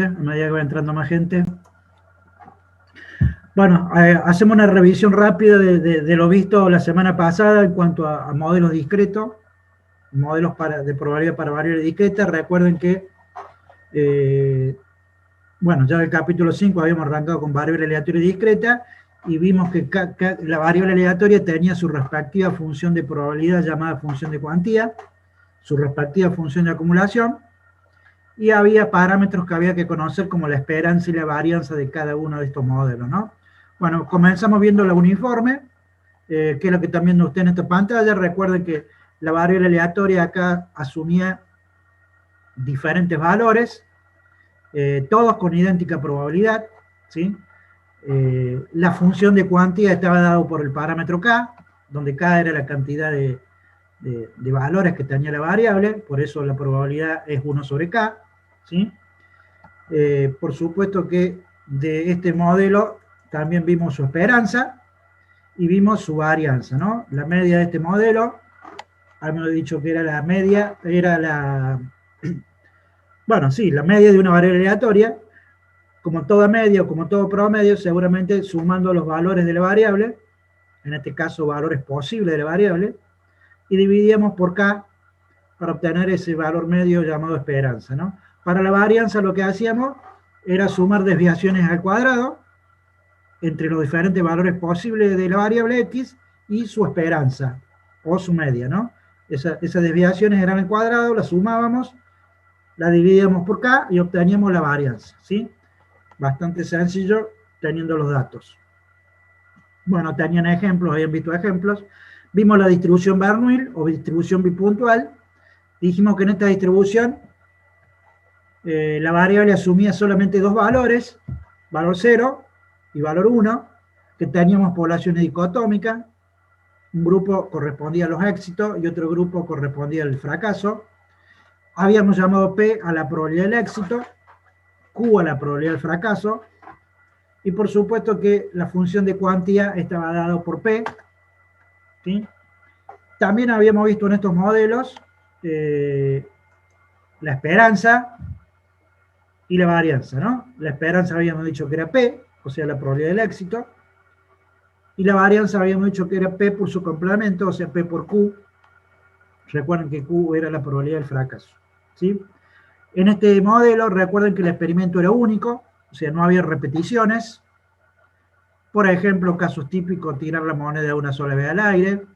a medida que va entrando más gente. Bueno, hacemos una revisión rápida de lo visto la semana pasada en cuanto a modelos discretos, modelos de probabilidad para variables discretas. Recuerden que, bueno, ya en el capítulo 5 habíamos arrancado con variable aleatoria discreta y vimos que la variable aleatoria tenía su respectiva función de probabilidad llamada función de cuantía, su respectiva función de acumulación, y había parámetros que había que conocer como la esperanza y la varianza de cada uno de estos modelos, ¿no? Bueno, comenzamos viendo la uniforme, que es lo que están viendo ustedes en esta pantalla. Recuerden que la variable aleatoria acá asumía diferentes valores, todos con idéntica probabilidad, ¿sí? La función de cuantía estaba dado por el parámetro k, donde k era la cantidad de valores que tenía la variable, por eso la probabilidad es 1 sobre k, ¿sí? Por supuesto que de este modelo también vimos su esperanza y vimos su varianza, ¿no? La media de este modelo, habíamos dicho que era la media, era la, bueno, sí, la media de una variable aleatoria. Como toda media o como todo promedio, seguramente sumando los valores de la variable, en este caso valores posibles de la variable, y dividíamos por k para obtener ese valor medio llamado esperanza, ¿no? Para la varianza lo que hacíamos era sumar desviaciones al cuadrado entre los diferentes valores posibles de la variable x y su esperanza, o su media, ¿no? Esas desviaciones eran al cuadrado, las sumábamos, las dividíamos por k y obteníamos la varianza, ¿sí? Bastante sencillo teniendo los datos. Bueno, tenían ejemplos, habían visto ejemplos. Vimos la distribución Bernoulli o distribución bipuntual. Dijimos que en esta distribución la variable asumía solamente dos valores, valor 0 y valor 1, que teníamos poblaciones dicotómicas. Un grupo correspondía a los éxitos y otro grupo correspondía al fracaso. Habíamos llamado P a la probabilidad del éxito, Q a la probabilidad del fracaso, y por supuesto que la función de cuantía estaba dada por P, ¿sí? También habíamos visto en estos modelos la esperanza y la varianza, ¿no? La esperanza habíamos dicho que era P, o sea, la probabilidad del éxito, y la varianza habíamos dicho que era P por su complemento, o sea, P por Q. Recuerden que Q era la probabilidad del fracaso, ¿sí? En este modelo, recuerden que el experimento era único, o sea, no había repeticiones. Por ejemplo, casos típicos, tirar la moneda una sola vez al aire,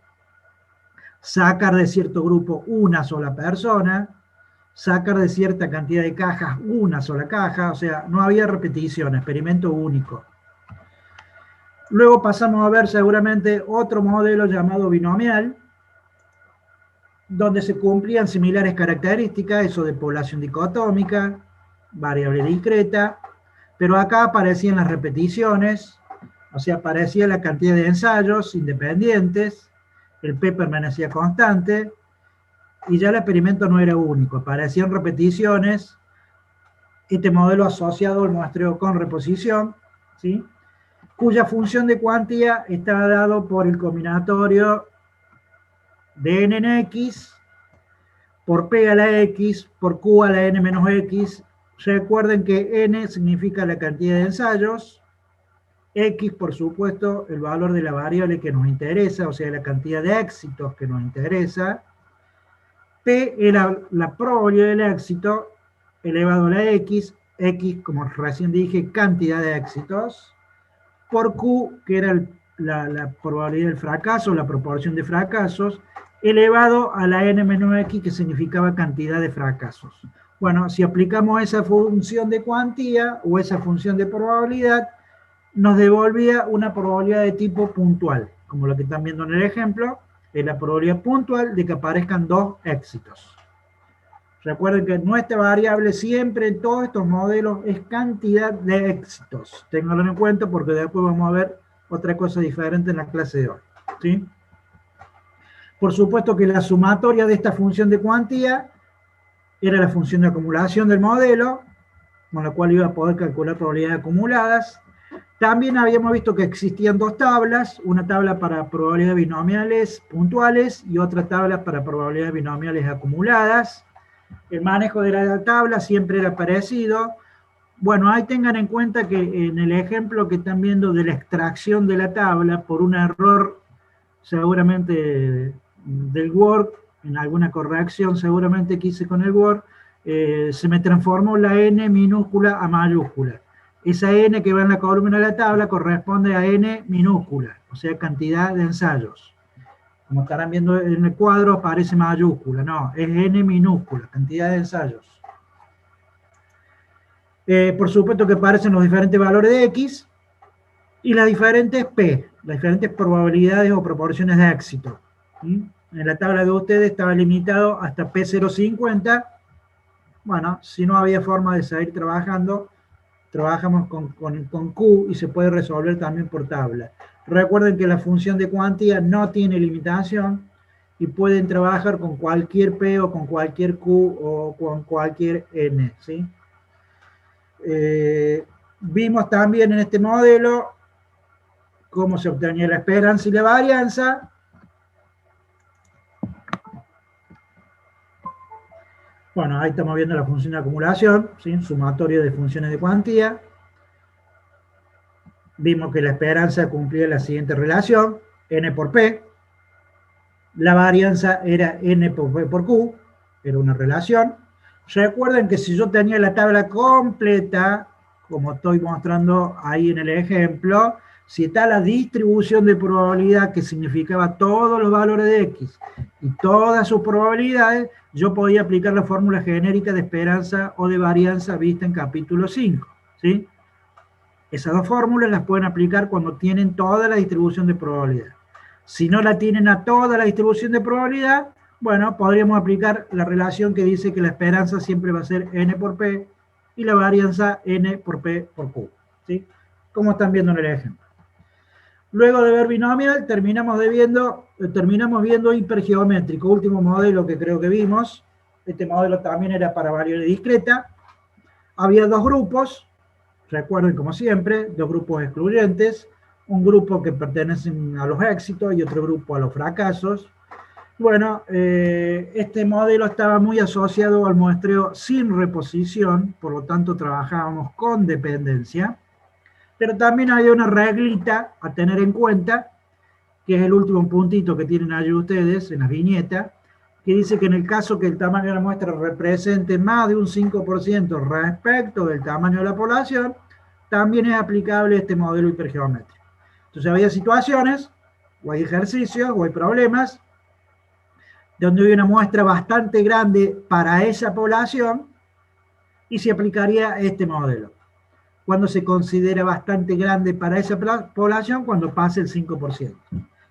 sacar de cierto grupo una sola persona, sacar de cierta cantidad de cajas una sola caja, o sea, no había repetición, experimento único. Luego pasamos a ver seguramente otro modelo llamado binomial, donde se cumplían similares características, eso de población dicotómica, variable discreta, pero acá aparecían las repeticiones, o sea, aparecía la cantidad de ensayos independientes, el P permanecía constante, y ya el experimento no era único, aparecían repeticiones, este modelo asociado al muestreo con reposición, ¿sí? Cuya función de cuantía está dado por el combinatorio de n en x, por P a la x, por Q a la n menos x. Recuerden que n significa la cantidad de ensayos, x, por supuesto, el valor de la variable que nos interesa, o sea, la cantidad de éxitos que nos interesa. P era la probabilidad del éxito elevado a la x, como recién dije, cantidad de éxitos, por Q, que era la probabilidad del fracaso, la proporción de fracasos, elevado a la n menos x, que significaba cantidad de fracasos. Bueno, si aplicamos esa función de cuantía o esa función de probabilidad, nos devolvía una probabilidad de tipo puntual, como lo que están viendo en el ejemplo, es la probabilidad puntual de que aparezcan dos éxitos. Recuerden que nuestra variable siempre en todos estos modelos es cantidad de éxitos. Ténganlo en cuenta porque después vamos a ver otra cosa diferente en la clase de hoy, ¿sí? Por supuesto que la sumatoria de esta función de cuantía era la función de acumulación del modelo, con la cual iba a poder calcular probabilidades acumuladas. También habíamos visto que existían dos tablas, una tabla para probabilidades binomiales puntuales y otra tabla para probabilidades binomiales acumuladas. El manejo de la tabla siempre era parecido. Bueno, ahí tengan en cuenta que en el ejemplo que están viendo de la extracción de la tabla, por un error seguramente del Word, en alguna corrección seguramente que hice con el Word, se me transformó la N minúscula a mayúscula. Esa N que va en la columna de la tabla corresponde a N minúscula, o sea, cantidad de ensayos. Como estarán viendo en el cuadro, aparece mayúscula. No, es N minúscula, cantidad de ensayos. Por supuesto que aparecen los diferentes valores de X y las diferentes P, las diferentes probabilidades o proporciones de éxito. ¿Sí? En la tabla de ustedes estaba limitado hasta P050. Bueno, si no había forma de seguir trabajando, trabajamos con Q y se puede resolver también por tabla. Recuerden que la función de cuantía no tiene limitación y pueden trabajar con cualquier P o con cualquier Q o con cualquier N. ¿Sí? Vimos también en este modelo cómo se obtenía la esperanza y la varianza. Bueno, ahí estamos viendo la función de acumulación, ¿sí? Sumatorio de funciones de cuantía. Vimos que la esperanza cumplía la siguiente relación, N por P. La varianza era N por P por Q, era una relación. Recuerden que si yo tenía la tabla completa, como estoy mostrando ahí en el ejemplo, si está la distribución de probabilidad que significaba todos los valores de X y todas sus probabilidades, yo podía aplicar la fórmula genérica de esperanza o de varianza vista en capítulo 5. ¿Sí? Esas dos fórmulas las pueden aplicar cuando tienen toda la distribución de probabilidad. Si no la tienen a toda la distribución de probabilidad, bueno, podríamos aplicar la relación que dice que la esperanza siempre va a ser N por P y la varianza N por P por Q. ¿Sí? Como están viendo en el ejemplo. Luego de ver binomial, terminamos viendo hipergeométrico, último modelo que creo que vimos. Este modelo también era para variable discreta. Había dos grupos, recuerden como siempre, dos grupos excluyentes, un grupo que pertenecen a los éxitos y otro grupo a los fracasos. Bueno, este modelo estaba muy asociado al muestreo sin reposición, por lo tanto trabajábamos con dependencia, pero también hay una reglita a tener en cuenta, que es el último puntito que tienen allí ustedes en las viñetas, que dice que en el caso que el tamaño de la muestra represente más de un 5% respecto del tamaño de la población, también es aplicable este modelo hipergeométrico. Entonces había situaciones, o hay ejercicios, o hay problemas, donde hay una muestra bastante grande para esa población y se aplicaría este modelo. Cuando se considera bastante grande para esa población, cuando pase el 5%.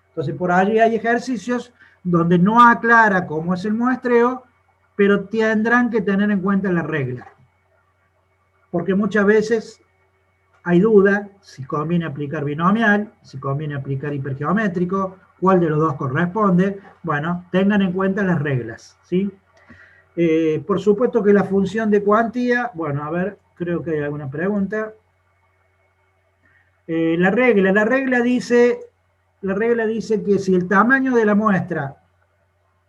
Entonces, por allí hay ejercicios donde no aclara cómo es el muestreo, pero tendrán que tener en cuenta la regla. Porque muchas veces hay duda si conviene aplicar binomial, si conviene aplicar hipergeométrico, cuál de los dos corresponde. Bueno, tengan en cuenta las reglas, ¿sí? Por supuesto que la función de cuantía, bueno, a ver, creo que hay alguna pregunta. La regla dice que si el tamaño de la muestra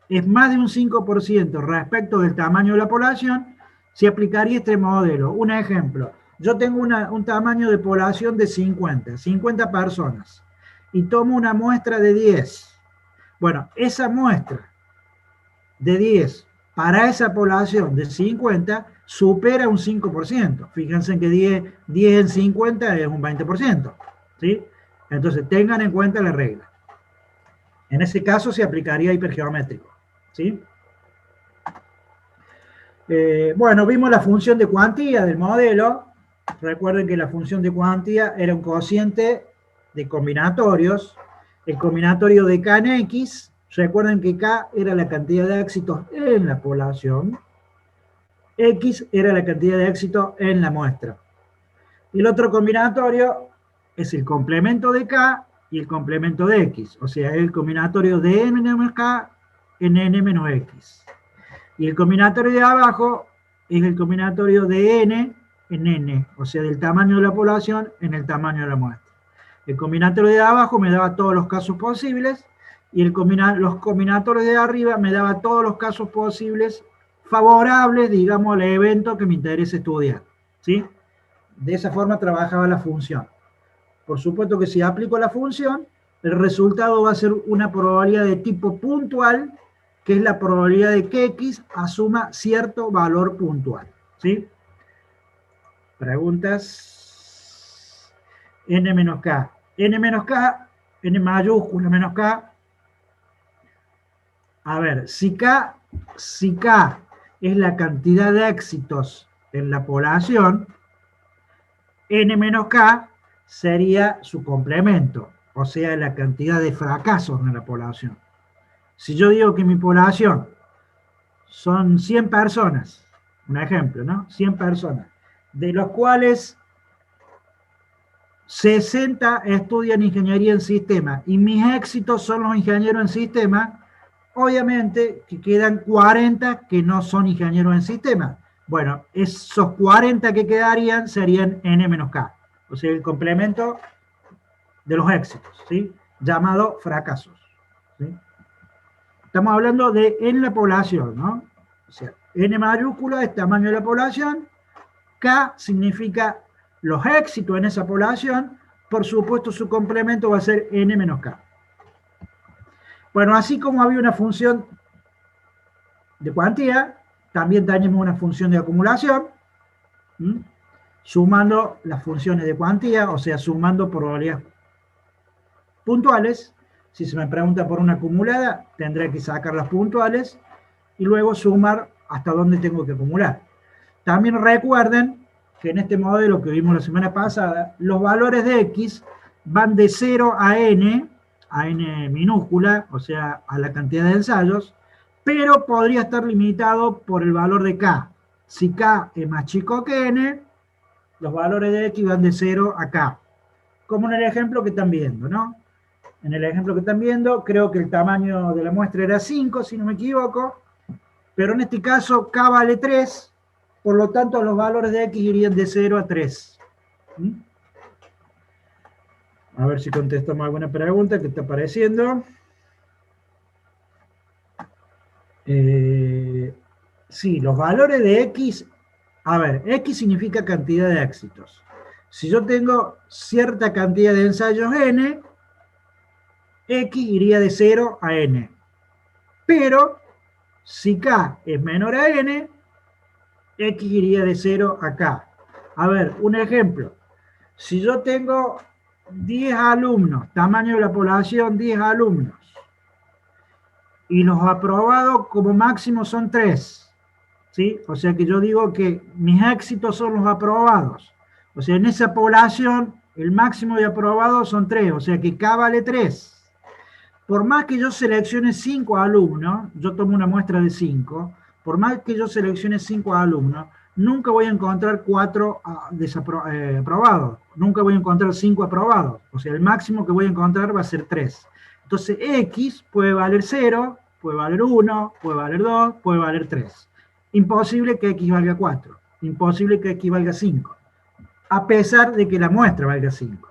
es más de un 5% respecto del tamaño de la población, se aplicaría este modelo. Un ejemplo, yo tengo un tamaño de población de 50 personas, y tomo una muestra de 10. Bueno, esa muestra de 10 para esa población de 50 supera un 5%. Fíjense que 10 en 50 es un 20%. ¿Sí? Entonces tengan en cuenta la regla. En ese caso se aplicaría hipergeométrico. ¿Sí? Bueno, vimos la función de cuantía del modelo. Recuerden que la función de cuantía era un cociente de combinatorios. El combinatorio de K en X, recuerden que K era la cantidad de éxitos en la población, X era la cantidad de éxitos en la muestra. Y el otro combinatorio es el complemento de K y el complemento de X, o sea, el combinatorio de N menos K en N menos X. Y el combinatorio de abajo es el combinatorio de N en N, o sea, del tamaño de la población en el tamaño de la muestra. El combinatorio de abajo me daba todos los casos posibles y los combinatorios de arriba me daba todos los casos posibles favorables, digamos, al evento que me interesa estudiar. ¿Sí? De esa forma trabajaba la función. Por supuesto que si aplico la función, el resultado va a ser una probabilidad de tipo puntual, que es la probabilidad de que X asuma cierto valor puntual. ¿Sí? Preguntas. N menos K. N menos K, N mayúscula menos K. A ver, si K es la cantidad de éxitos en la población, N menos K sería su complemento, o sea, la cantidad de fracasos en la población. Si yo digo que mi población son 100 personas, un ejemplo, ¿no? 100 personas, de los cuales 60 estudian ingeniería en sistemas y mis éxitos son los ingenieros en sistemas, obviamente que quedan 40 que no son ingenieros en sistemas. Bueno, esos 40 que quedarían serían N menos K, o sea, el complemento de los éxitos, ¿sí? Llamado fracasos, ¿sí? Estamos hablando de en la población, ¿no? O sea, N mayúscula es tamaño de la población, K significa los éxitos en esa población, por supuesto su complemento va a ser N menos K. Bueno, así como había una función de cuantía, también tenemos una función de acumulación, sumando las funciones de cuantía, o sea, sumando probabilidades puntuales. Si se me pregunta por una acumulada, tendré que sacar las puntuales y luego sumar hasta dónde tengo que acumular. También recuerden que en este modelo que vimos la semana pasada, los valores de X van de 0 a N minúscula, o sea, a la cantidad de ensayos, pero podría estar limitado por el valor de K. Si K es más chico que N, los valores de X van de 0 a K. Como en el ejemplo que están viendo, ¿no? En el ejemplo que están viendo, creo que el tamaño de la muestra era 5, si no me equivoco, pero en este caso K vale 3, por lo tanto los valores de X irían de 0 a 3. A ver si contestamos alguna pregunta que está apareciendo. Sí, los valores de X, a ver, X significa cantidad de éxitos. Si yo tengo cierta cantidad de ensayos N, X iría de 0 a N. Pero, si K es menor a N, X iría de 0 a K. A ver, un ejemplo. Si yo tengo 10 alumnos, tamaño de la población 10 alumnos, y los aprobados como máximo son 3, ¿sí? O sea que yo digo que mis éxitos son los aprobados. O sea, en esa población el máximo de aprobados son 3, o sea que K vale 3. Por más que yo seleccione 5 alumnos, yo tomo una muestra de 5, por más que yo seleccione 5 alumnos, nunca voy a encontrar 4 aprobados, nunca voy a encontrar 5 aprobados, o sea, el máximo que voy a encontrar va a ser 3. Entonces, X puede valer 0, puede valer 1, puede valer 2, puede valer 3. Imposible que X valga 4, imposible que X valga 5, a pesar de que la muestra valga 5.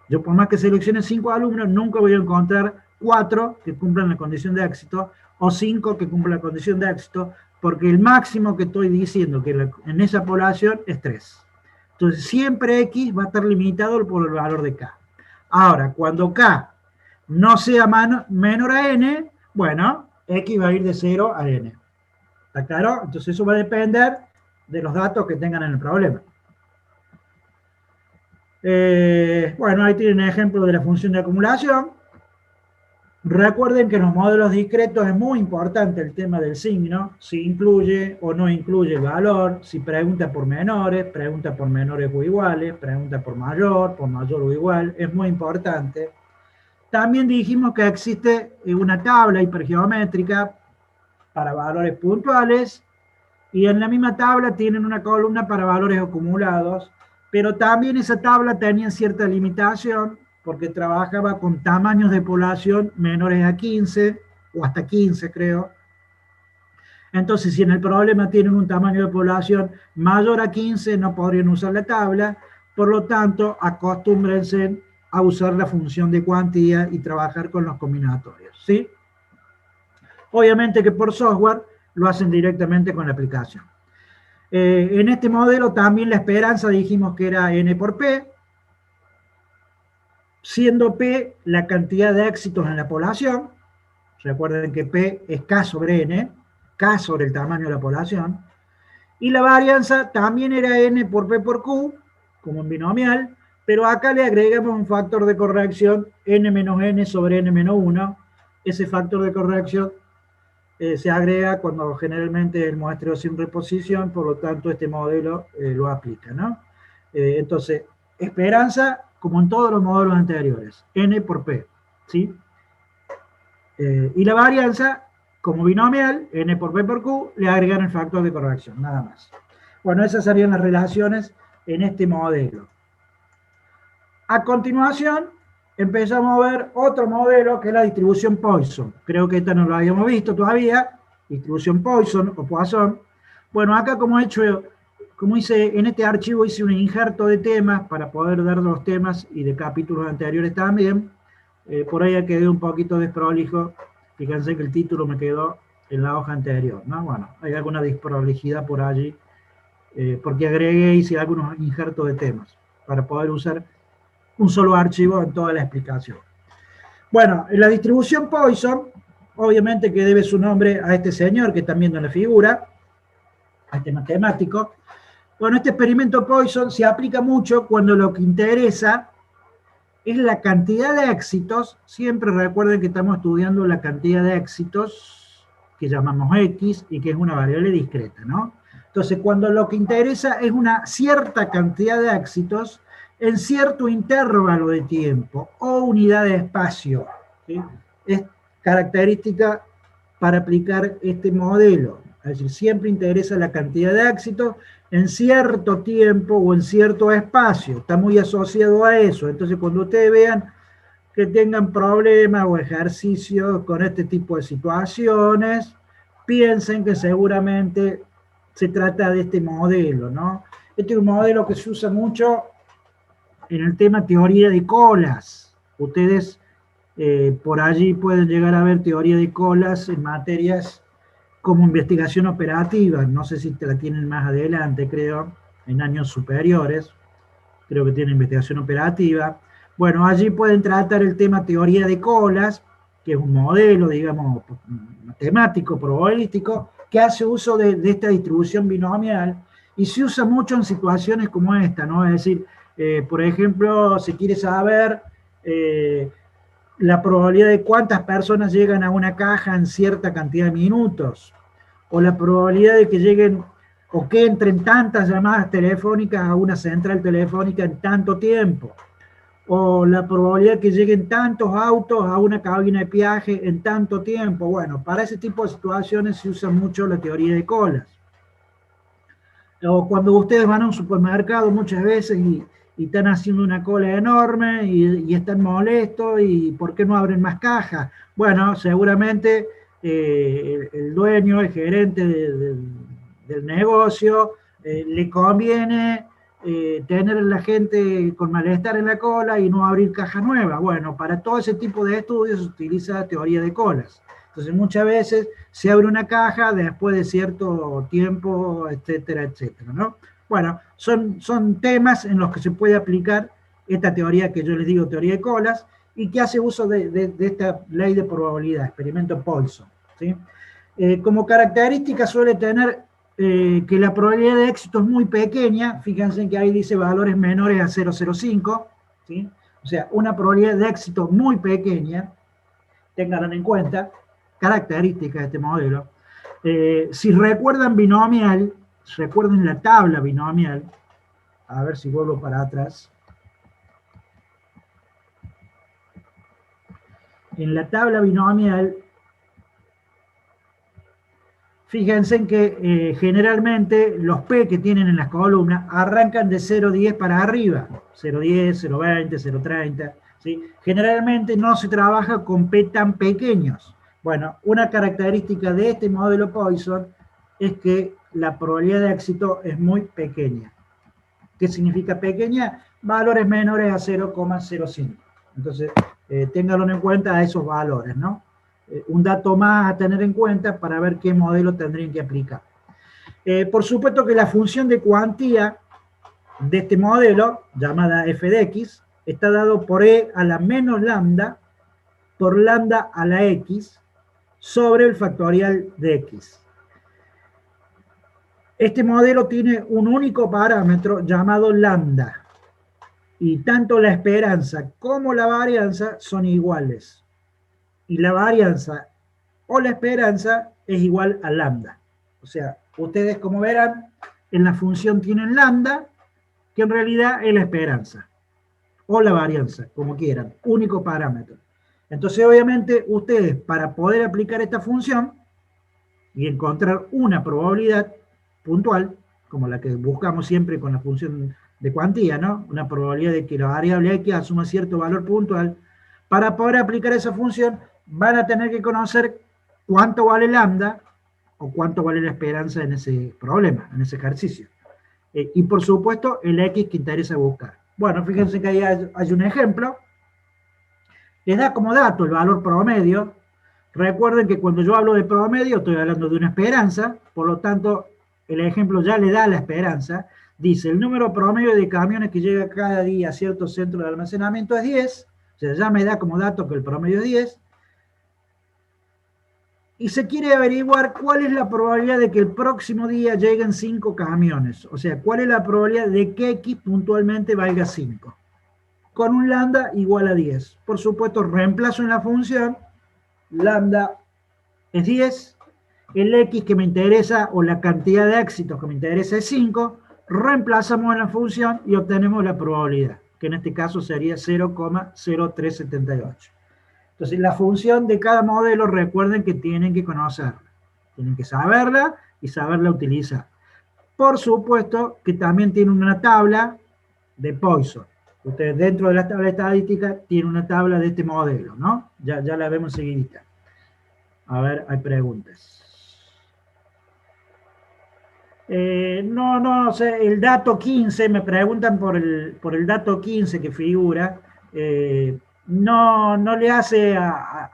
Yo por más que seleccione 5 alumnos, nunca voy a encontrar 4 que cumplan la condición de éxito o 5 que cumplan la condición de éxito, porque el máximo que estoy diciendo que en esa población es 3. Entonces siempre X va a estar limitado por el valor de K. Ahora, cuando K no sea menor a N, bueno, X va a ir de 0 a N. ¿Está claro? Entonces eso va a depender de los datos que tengan en el problema. Bueno, ahí tienen un ejemplo de la función de acumulación. Recuerden que en los modelos discretos es muy importante el tema del signo, si incluye o no incluye el valor, si pregunta por menores o iguales, pregunta por mayor o igual, es muy importante. También dijimos que existe una tabla hipergeométrica para valores puntuales y en la misma tabla tienen una columna para valores acumulados, pero también esa tabla tenía cierta limitación porque trabajaba con tamaños de población menores a 15 o hasta 15 creo. Entonces si en el problema tienen un tamaño de población mayor a 15 no podrían usar la tabla, por lo tanto acostúmbrense a usar la función de cuantía y trabajar con los combinatorios, ¿sí? Obviamente que por software lo hacen directamente con la aplicación. En este modelo también la esperanza dijimos que era n por p, siendo p la cantidad de éxitos en la población. Recuerden que p es k sobre n, k sobre el tamaño de la población. Y la varianza también era n por p por q, como en binomial, pero acá le agregamos un factor de corrección n menos n sobre n menos 1. Ese factor de corrección se agrega cuando generalmente el muestreo sin reposición, por lo tanto este modelo lo aplica, ¿no? Entonces, esperanza, como en todos los modelos anteriores, n por p, ¿sí? Y la varianza, como binomial, n por p por q, le agregan el factor de corrección, nada más. Bueno, esas serían las relaciones en este modelo. A continuación, empezamos a ver otro modelo que es la distribución Poisson. Creo que esta no lo habíamos visto todavía, distribución Poisson o Poisson. Bueno, acá como hice en este archivo, hice un injerto de temas para poder dar los temas y de capítulos anteriores también. Por ahí quedé un poquito desprolijo. Fíjense que el título me quedó en la hoja anterior, ¿no? Bueno, hay alguna desprolijidad por allí, porque agregué, hice algunos injertos de temas para poder usar un solo archivo en toda la explicación. Bueno, en la distribución Poisson, obviamente que debe su nombre a este señor que están viendo en la figura, a este matemático. Bueno, este experimento Poisson se aplica mucho cuando lo que interesa es la cantidad de éxitos. Siempre recuerden que estamos estudiando la cantidad de éxitos que llamamos X y que es una variable discreta, ¿no? Entonces, cuando lo que interesa es una cierta cantidad de éxitos en cierto intervalo de tiempo o unidad de espacio, ¿sí? Es característica para aplicar este modelo. Es decir, siempre interesa la cantidad de éxitos en cierto tiempo o en cierto espacio. Está muy asociado a eso. Entonces, cuando ustedes vean que tengan problemas o ejercicios con este tipo de situaciones, piensen que seguramente se trata de este modelo, ¿no? Este es un modelo que se usa mucho en el tema teoría de colas. Ustedes por allí pueden llegar a ver teoría de colas en materias como investigación operativa. No sé si te la tienen más adelante, creo, en años superiores. Creo que tienen investigación operativa. Bueno, allí pueden tratar el tema teoría de colas, que es un modelo, digamos, matemático, probabilístico, que hace uso de esta distribución binomial y se usa mucho en situaciones como esta, ¿no? Es decir, por ejemplo, se quiere saber la probabilidad de cuántas personas llegan a una caja en cierta cantidad de minutos, o la probabilidad de que lleguen o que entren tantas llamadas telefónicas a una central telefónica en tanto tiempo, o la probabilidad de que lleguen tantos autos a una cabina de peaje en tanto tiempo. Bueno, para ese tipo de situaciones se usa mucho la teoría de colas. O cuando ustedes van a un supermercado muchas veces y están haciendo una cola enorme y están molestos y ¿por qué no abren más cajas? Bueno, seguramente el dueño, el gerente del negocio, le conviene tener a la gente con malestar en la cola y no abrir caja nueva. Bueno, para todo ese tipo de estudios se utiliza teoría de colas. Entonces muchas veces se abre una caja después de cierto tiempo, etcétera, etcétera, ¿no? Bueno, son temas en los que se puede aplicar esta teoría que yo les digo, teoría de colas, y que hace uso de esta ley de probabilidad, experimento Poisson, ¿sí? Como característica suele tener que la probabilidad de éxito es muy pequeña. Fíjense que ahí dice valores menores a 0,05, ¿sí? O sea, una probabilidad de éxito muy pequeña, tenganlo en cuenta, características de este modelo. Si recuerdan binomial, recuerden la tabla binomial, a ver si vuelvo para atrás. En la tabla binomial, fíjense que generalmente los P que tienen en las columnas arrancan de 0,10 para arriba, 0,10, 0,20, 0,30, ¿sí? Generalmente no se trabaja con P tan pequeños. Bueno, una característica de este modelo Poisson es que la probabilidad de éxito es muy pequeña. ¿Qué significa pequeña? Valores menores a 0,05. Entonces, ténganlo en cuenta a esos valores, ¿no? Un dato más a tener en cuenta para ver qué modelo tendrían que aplicar. Por supuesto que la función de cuantía de este modelo, llamada f de x, está dado por e a la menos lambda por lambda a la x sobre el factorial de x. Este modelo tiene un único parámetro llamado lambda, y tanto la esperanza como la varianza son iguales. Y la varianza o la esperanza es igual a lambda. O sea, ustedes como verán, en la función tienen lambda, que en realidad es la esperanza, o la varianza, como quieran, único parámetro. Entonces, obviamente, ustedes, para poder aplicar esta función y encontrar una probabilidad puntual, como la que buscamos siempre con la función de cuantía, ¿no? Una probabilidad de que la variable x asuma cierto valor puntual. Para poder aplicar esa función, van a tener que conocer cuánto vale lambda o cuánto vale la esperanza en ese problema, en ese ejercicio. Y por supuesto, el x que interesa buscar. Bueno, fíjense que ahí hay un ejemplo. Les da como dato el valor promedio. Recuerden que cuando yo hablo de promedio estoy hablando de una esperanza, por lo tanto el ejemplo ya le da la esperanza. Dice, el número promedio de camiones que llega cada día a cierto centro de almacenamiento es 10, o sea, ya me da como dato que el promedio es 10, y se quiere averiguar cuál es la probabilidad de que el próximo día lleguen 5 camiones, o sea, cuál es la probabilidad de que X puntualmente valga 5, con un lambda igual a 10. Por supuesto, reemplazo en la función, lambda es 10, el X que me interesa, o la cantidad de éxitos que me interesa es 5, reemplazamos en la función y obtenemos la probabilidad, que en este caso sería 0,0378. Entonces, la función de cada modelo, recuerden que tienen que conocerla, tienen que saberla y saberla utilizar. Por supuesto que también tiene una tabla de Poisson. Ustedes dentro de la tabla estadística tienen una tabla de este modelo, ¿no? Ya la vemos seguidita. A ver, hay preguntas. No sé, el dato 15, me preguntan por el dato 15 que figura, no le hace a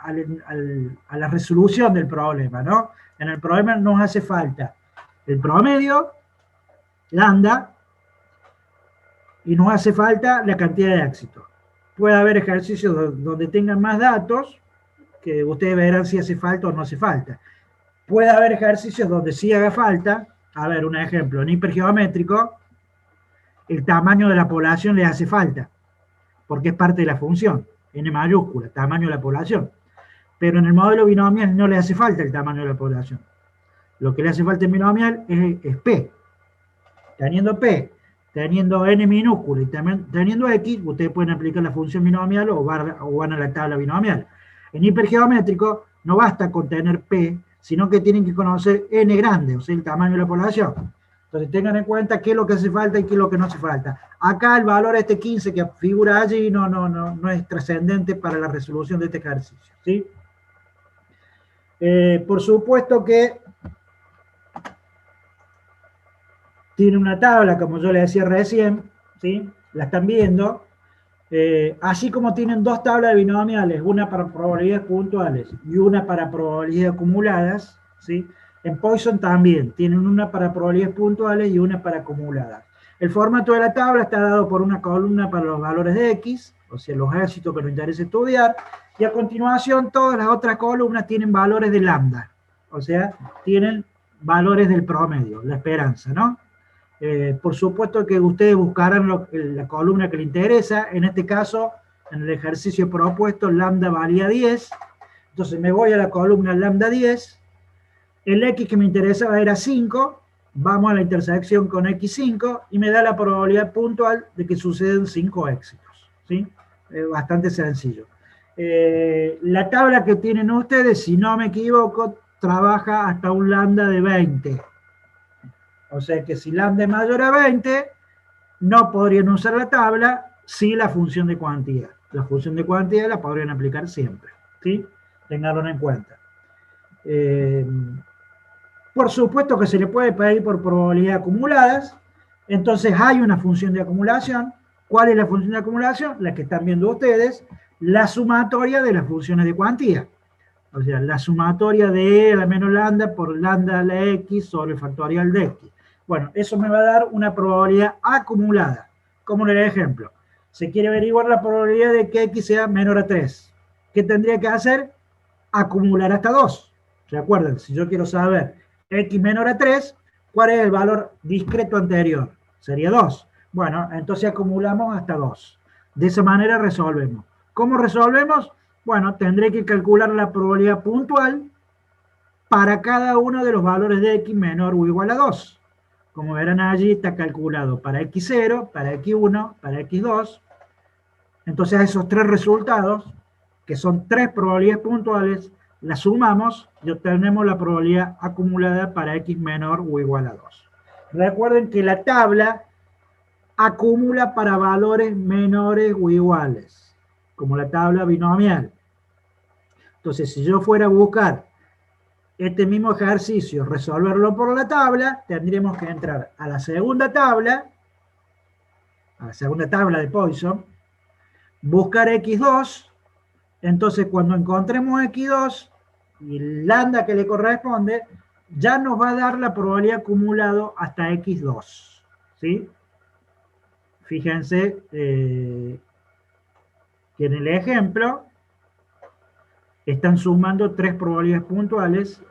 la resolución del problema, ¿no? En el problema nos hace falta el promedio, lambda, y nos hace falta la cantidad de éxito. Puede haber ejercicios donde tengan más datos, que ustedes verán si hace falta o no hace falta. Puede haber ejercicios donde sí haga falta. A ver, un ejemplo, en hipergeométrico, el tamaño de la población le hace falta, porque es parte de la función, n mayúscula, tamaño de la población. Pero en el modelo binomial no le hace falta el tamaño de la población. Lo que le hace falta en binomial es P. Teniendo P, teniendo n minúscula y teniendo x, ustedes pueden aplicar la función binomial o van a la tabla binomial. En hipergeométrico no basta con tener P, sino que tienen que conocer n grande, o sea, el tamaño de la población. Entonces tengan en cuenta qué es lo que hace falta y qué es lo que no hace falta. Acá el valor este 15 que figura allí no es trascendente para la resolución de este ejercicio, ¿sí? Por supuesto que tiene una tabla, como yo les decía recién, ¿sí? La están viendo. Así como tienen dos tablas de binomiales, una para probabilidades puntuales y una para probabilidades acumuladas, ¿sí? En Poisson también tienen una para probabilidades puntuales y una para acumuladas. El formato de la tabla está dado por una columna para los valores de X, o sea, los éxitos que nos interesa estudiar, y a continuación todas las otras columnas tienen valores de lambda, o sea, tienen valores del promedio, la esperanza, ¿no? Por supuesto que ustedes buscarán la columna que les interesa. En este caso, en el ejercicio propuesto, lambda valía 10. Entonces me voy a la columna lambda 10. El x que me interesaba era 5. Vamos a la intersección con x5 y me da la probabilidad puntual de que suceden 5 éxitos, ¿sí? Bastante sencillo. La tabla que tienen ustedes, si no me equivoco, trabaja hasta un lambda de 20. O sea que si lambda es mayor a 20, no podrían usar la tabla, sí la función de cuantía. La función de cuantía la podrían aplicar siempre, ¿sí? Ténganlo en cuenta. Por supuesto que se le puede pedir por probabilidades acumuladas. Entonces hay una función de acumulación. ¿Cuál es la función de acumulación? La que están viendo ustedes, la sumatoria de las funciones de cuantía. O sea, la sumatoria de E a la menos lambda por lambda a la X sobre el factorial de X. Bueno, eso me va a dar una probabilidad acumulada. Como en el ejemplo. Se quiere averiguar la probabilidad de que X sea menor a 3. ¿Qué tendría que hacer? Acumular hasta 2. Recuerden, si yo quiero saber X menor a 3, ¿cuál es el valor discreto anterior? Sería 2. Bueno, entonces acumulamos hasta 2. De esa manera resolvemos. ¿Cómo resolvemos? Bueno, tendré que calcular la probabilidad puntual para cada uno de los valores de X menor o igual a 2. Como verán allí, está calculado para X0, para X1, para X2. Entonces, esos tres resultados, que son tres probabilidades puntuales, las sumamos y obtenemos la probabilidad acumulada para X menor o igual a 2. Recuerden que la tabla acumula para valores menores o iguales, como la tabla binomial. Entonces, si yo fuera a buscar este mismo ejercicio, resolverlo por la tabla, tendríamos que entrar a la segunda tabla de Poisson, buscar X2, entonces cuando encontremos X2 y lambda que le corresponde, ya nos va a dar la probabilidad acumulado hasta X2, ¿sí? Fíjense que en el ejemplo están sumando tres probabilidades puntuales,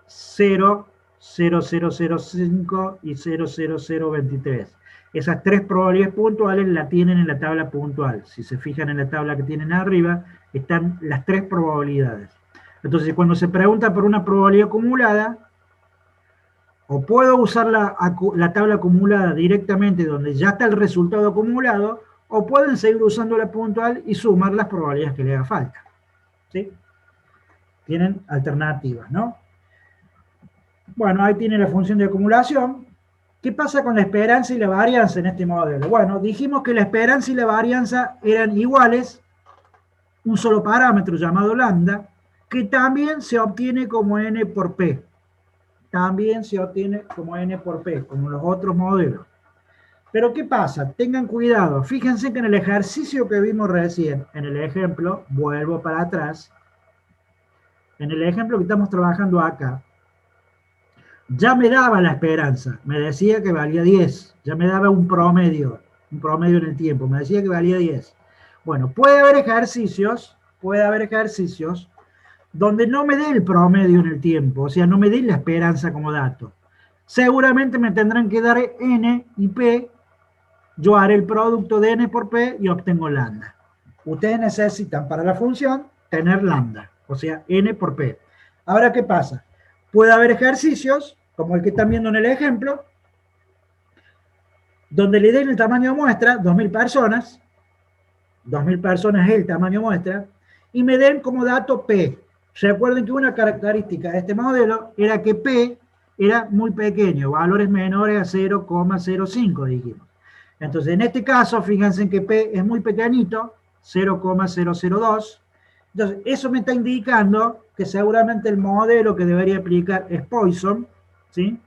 0, 0005 y 00023. Esas tres probabilidades puntuales la tienen en la tabla puntual. Si se fijan en la tabla que tienen arriba, están las tres probabilidades. Entonces, cuando se pregunta por una probabilidad acumulada, o puedo usar la tabla acumulada directamente donde ya está el resultado acumulado, o pueden seguir usando la puntual y sumar las probabilidades que le haga falta. ¿Sí? Tienen alternativas, ¿no? Bueno, ahí tiene la función de acumulación. ¿Qué pasa con la esperanza y la varianza en este modelo? Bueno, dijimos que la esperanza y la varianza eran iguales, un solo parámetro llamado lambda, que también se obtiene como n por p. También se obtiene como n por p, como los otros modelos. Pero ¿qué pasa? Tengan cuidado. Fíjense que en el ejercicio que vimos recién, en el ejemplo, vuelvo para atrás, en el ejemplo que estamos trabajando acá, ya me daba la esperanza, me decía que valía 10, ya me daba un promedio en el tiempo, me decía que valía 10. Bueno, puede haber ejercicios donde no me dé el promedio en el tiempo, o sea, no me dé la esperanza como dato. Seguramente me tendrán que dar n y p, yo haré el producto de n por p y obtengo lambda. Ustedes necesitan para la función tener lambda, o sea, n por p. Ahora, ¿qué pasa? Puede haber ejercicios, como el que están viendo en el ejemplo, donde le den el tamaño de muestra, 2.000 personas, 2.000 personas es el tamaño de muestra, y me den como dato P. Recuerden que una característica de este modelo era que P era muy pequeño, valores menores a 0,05, dijimos. Entonces, en este caso, fíjense que P es muy pequeñito, 0,002. Entonces, eso me está indicando que seguramente el modelo que debería aplicar es Poisson, ¿sí?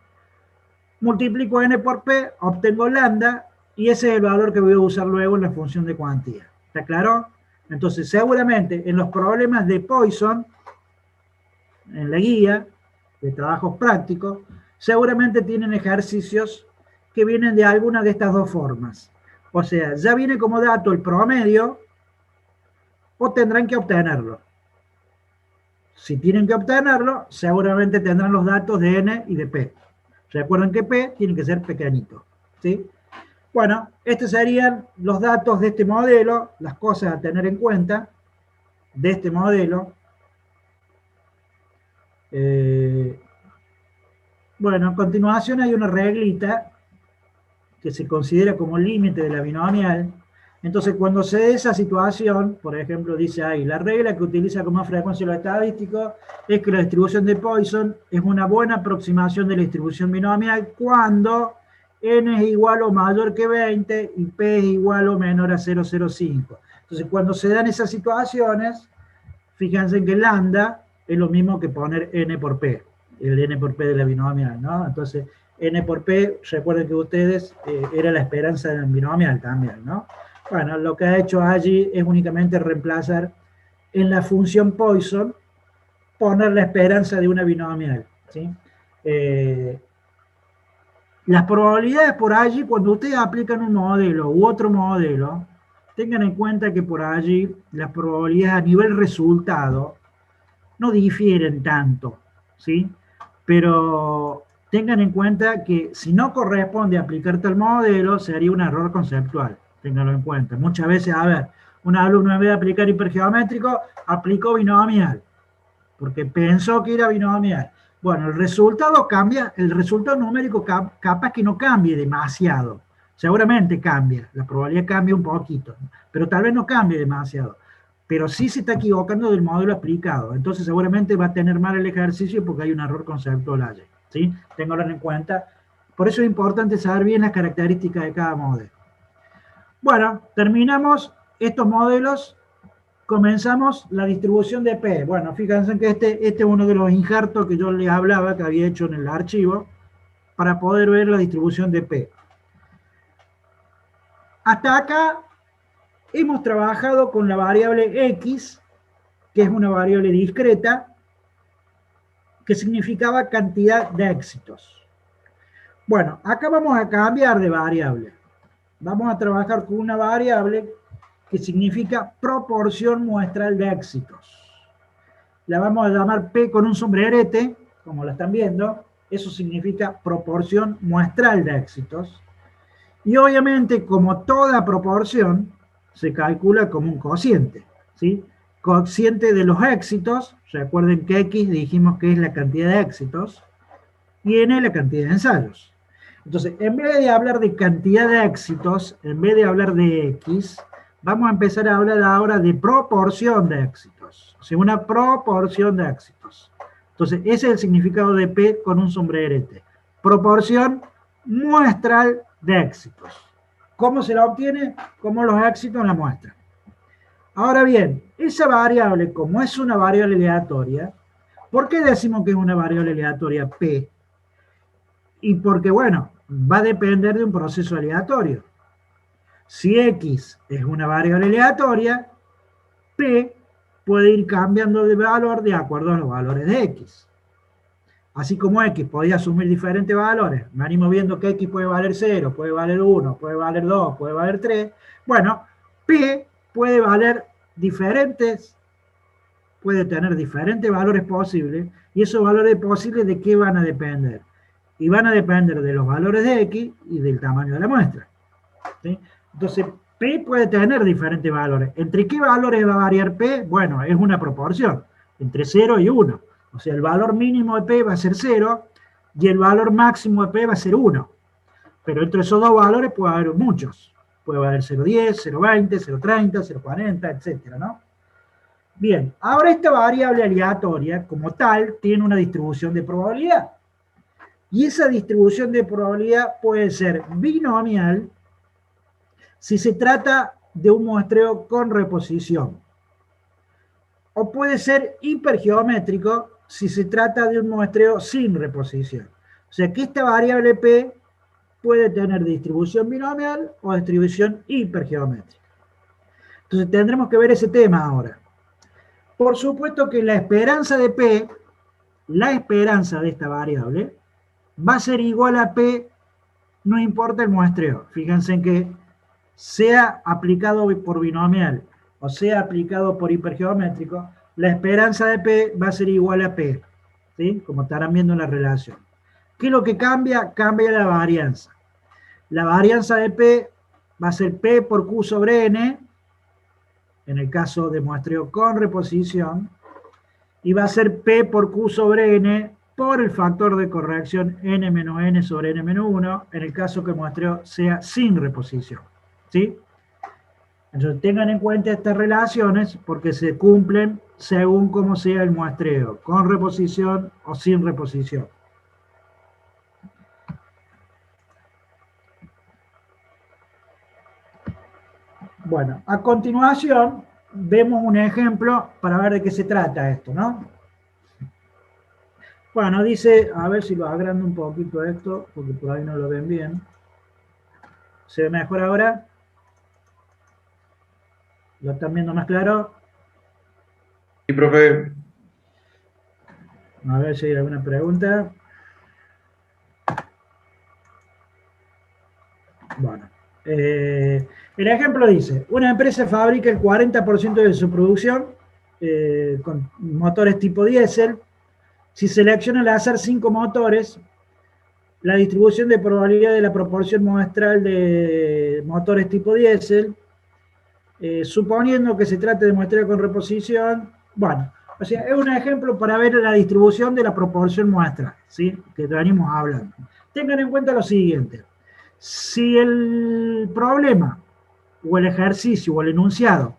Multiplico n por p, obtengo lambda, y ese es el valor que voy a usar luego en la función de cuantía. ¿Está claro? Entonces, seguramente en los problemas de Poisson, en la guía de trabajos prácticos, seguramente tienen ejercicios que vienen de alguna de estas dos formas. O sea, ya viene como dato el promedio, o tendrán que obtenerlo. Si tienen que obtenerlo, seguramente tendrán los datos de n y de p. Recuerden que p tiene que ser pequeñito, ¿sí? Bueno, estos serían los datos de este modelo, las cosas a tener en cuenta de este modelo. Bueno, a continuación hay una reglita que se considera como límite de la binomial. Entonces, cuando se dé esa situación, por ejemplo, dice ahí, la regla que utiliza como frecuencia los estadísticos es que la distribución de Poisson es una buena aproximación de la distribución binomial cuando n es igual o mayor que 20 y p es igual o menor a 0,05. Entonces, cuando se dan esas situaciones, fíjense que lambda es lo mismo que poner n por p, el n por p de la binomial, ¿no? Entonces, n por p, recuerden que ustedes, era la esperanza del binomial también, ¿no? Bueno, lo que ha hecho allí es únicamente reemplazar en la función Poisson poner la esperanza de una binomial, ¿sí? Las probabilidades por allí, cuando ustedes aplican un modelo u otro modelo, tengan en cuenta que por allí las probabilidades a nivel resultado no difieren tanto, ¿sí? Pero tengan en cuenta que si no corresponde aplicar tal modelo, sería un error conceptual. Ténganlo en cuenta. Muchas veces, a ver, un alumno en vez de aplicar hipergeométrico, aplicó binomial, porque pensó que era binomial. Bueno, el resultado cambia, el resultado numérico capaz que no cambie demasiado. Seguramente cambia, la probabilidad cambia un poquito, pero tal vez no cambie demasiado. Pero sí se está equivocando del modelo aplicado. Entonces seguramente va a tener mal el ejercicio porque hay un error conceptual allí. ¿Sí? Ténganlo en cuenta. Por eso es importante saber bien las características de cada modelo. Bueno, terminamos estos modelos. Comenzamos la distribución de P. Bueno, fíjense que este es uno de los injertos que yo les hablaba, que había hecho en el archivo, para poder ver la distribución de P. Hasta acá hemos trabajado con la variable X, que es una variable discreta, que significaba cantidad de éxitos. Bueno, acá vamos a cambiar de variable. Vamos a trabajar con una variable que significa proporción muestral de éxitos. La vamos a llamar P con un sombrerete, como la están viendo. Eso significa proporción muestral de éxitos. Y obviamente, como toda proporción, se calcula como un cociente, ¿sí? Cociente de los éxitos. Recuerden que X dijimos que es la cantidad de éxitos y N la cantidad de ensayos. Entonces, en vez de hablar de cantidad de éxitos, en vez de hablar de X, vamos a empezar a hablar ahora de proporción de éxitos. O sea, una proporción de éxitos. Entonces, ese es el significado de P con un sombrerete. Proporción muestral de éxitos. ¿Cómo se la obtiene? Como los éxitos en la muestra. Ahora bien, esa variable, como es una variable aleatoria, ¿por qué decimos que es una variable aleatoria P? Y porque, bueno, va a depender de un proceso aleatorio. Si X es una variable aleatoria, P puede ir cambiando de valor de acuerdo a los valores de X. Así como X podía asumir diferentes valores, me animo viendo que X puede valer 0, puede valer 1, puede valer 2, puede valer 3. Bueno, P puede valer diferentes, puede tener diferentes valores posibles, y esos valores posibles ¿de qué van a depender? Y van a depender de los valores de X y del tamaño de la muestra. ¿Sí? Entonces, P puede tener diferentes valores. ¿Entre qué valores va a variar P? Bueno, es una proporción, entre 0 y 1. O sea, el valor mínimo de P va a ser 0 y el valor máximo de P va a ser 1. Pero entre esos dos valores puede haber muchos. Puede haber 0,10, 0,20, 0,30, 0,40, etcétera, ¿no? Bien, ahora esta variable aleatoria, como tal, tiene una distribución de probabilidad. Y esa distribución de probabilidad puede ser binomial si se trata de un muestreo con reposición. O puede ser hipergeométrico si se trata de un muestreo sin reposición. O sea que esta variable P puede tener distribución binomial o distribución hipergeométrica. Entonces tendremos que ver ese tema ahora. Por supuesto que la esperanza de P, la esperanza de esta variable, va a ser igual a P, no importa el muestreo. Fíjense en que sea aplicado por binomial o sea aplicado por hipergeométrico, la esperanza de P va a ser igual a P, ¿sí? Como estarán viendo en la relación. ¿Qué es lo que cambia? Cambia la varianza. La varianza de P va a ser P por Q sobre N, en el caso de muestreo con reposición, y va a ser P por Q sobre N por el factor de corrección N menos N sobre N menos 1, en el caso que el muestreo sea sin reposición, ¿sí? Entonces tengan en cuenta estas relaciones porque se cumplen según cómo sea el muestreo, con reposición o sin reposición. Bueno, a continuación vemos un ejemplo para ver de qué se trata esto, ¿no? Bueno, dice, a ver si lo agrando un poquito esto, porque por ahí no lo ven bien. ¿Se ve mejor ahora? ¿Lo están viendo más claro? Sí, profe. A ver si hay alguna pregunta. Bueno, el ejemplo dice, una empresa fabrica el 40% de su producción con motores tipo diésel. Si selecciona al azar 5 motores, la distribución de probabilidad de la proporción muestral de motores tipo diésel, suponiendo que se trate de muestreo con reposición, bueno, o sea, es un ejemplo para ver la distribución de la proporción muestral, ¿sí? Que venimos hablando. Tengan en cuenta lo siguiente. Si el problema o el ejercicio o el enunciado,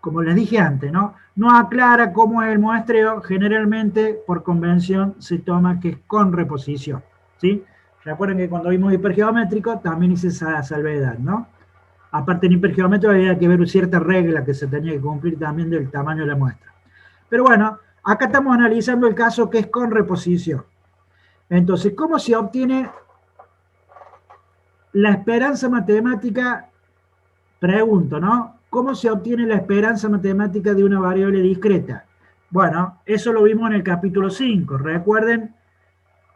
como les dije antes, no aclara cómo es el muestreo, generalmente por convención se toma que es con reposición, ¿sí? Recuerden que cuando vimos hipergeométrico también hice esa salvedad, ¿no? Aparte en hipergeométrico había que ver cierta regla que se tenía que cumplir también del tamaño de la muestra. Pero bueno, acá estamos analizando el caso que es con reposición. Entonces, ¿cómo se obtiene la esperanza matemática? Pregunto, ¿no? ¿Cómo se obtiene la esperanza matemática de una variable discreta? Bueno, eso lo vimos en el capítulo 5. Recuerden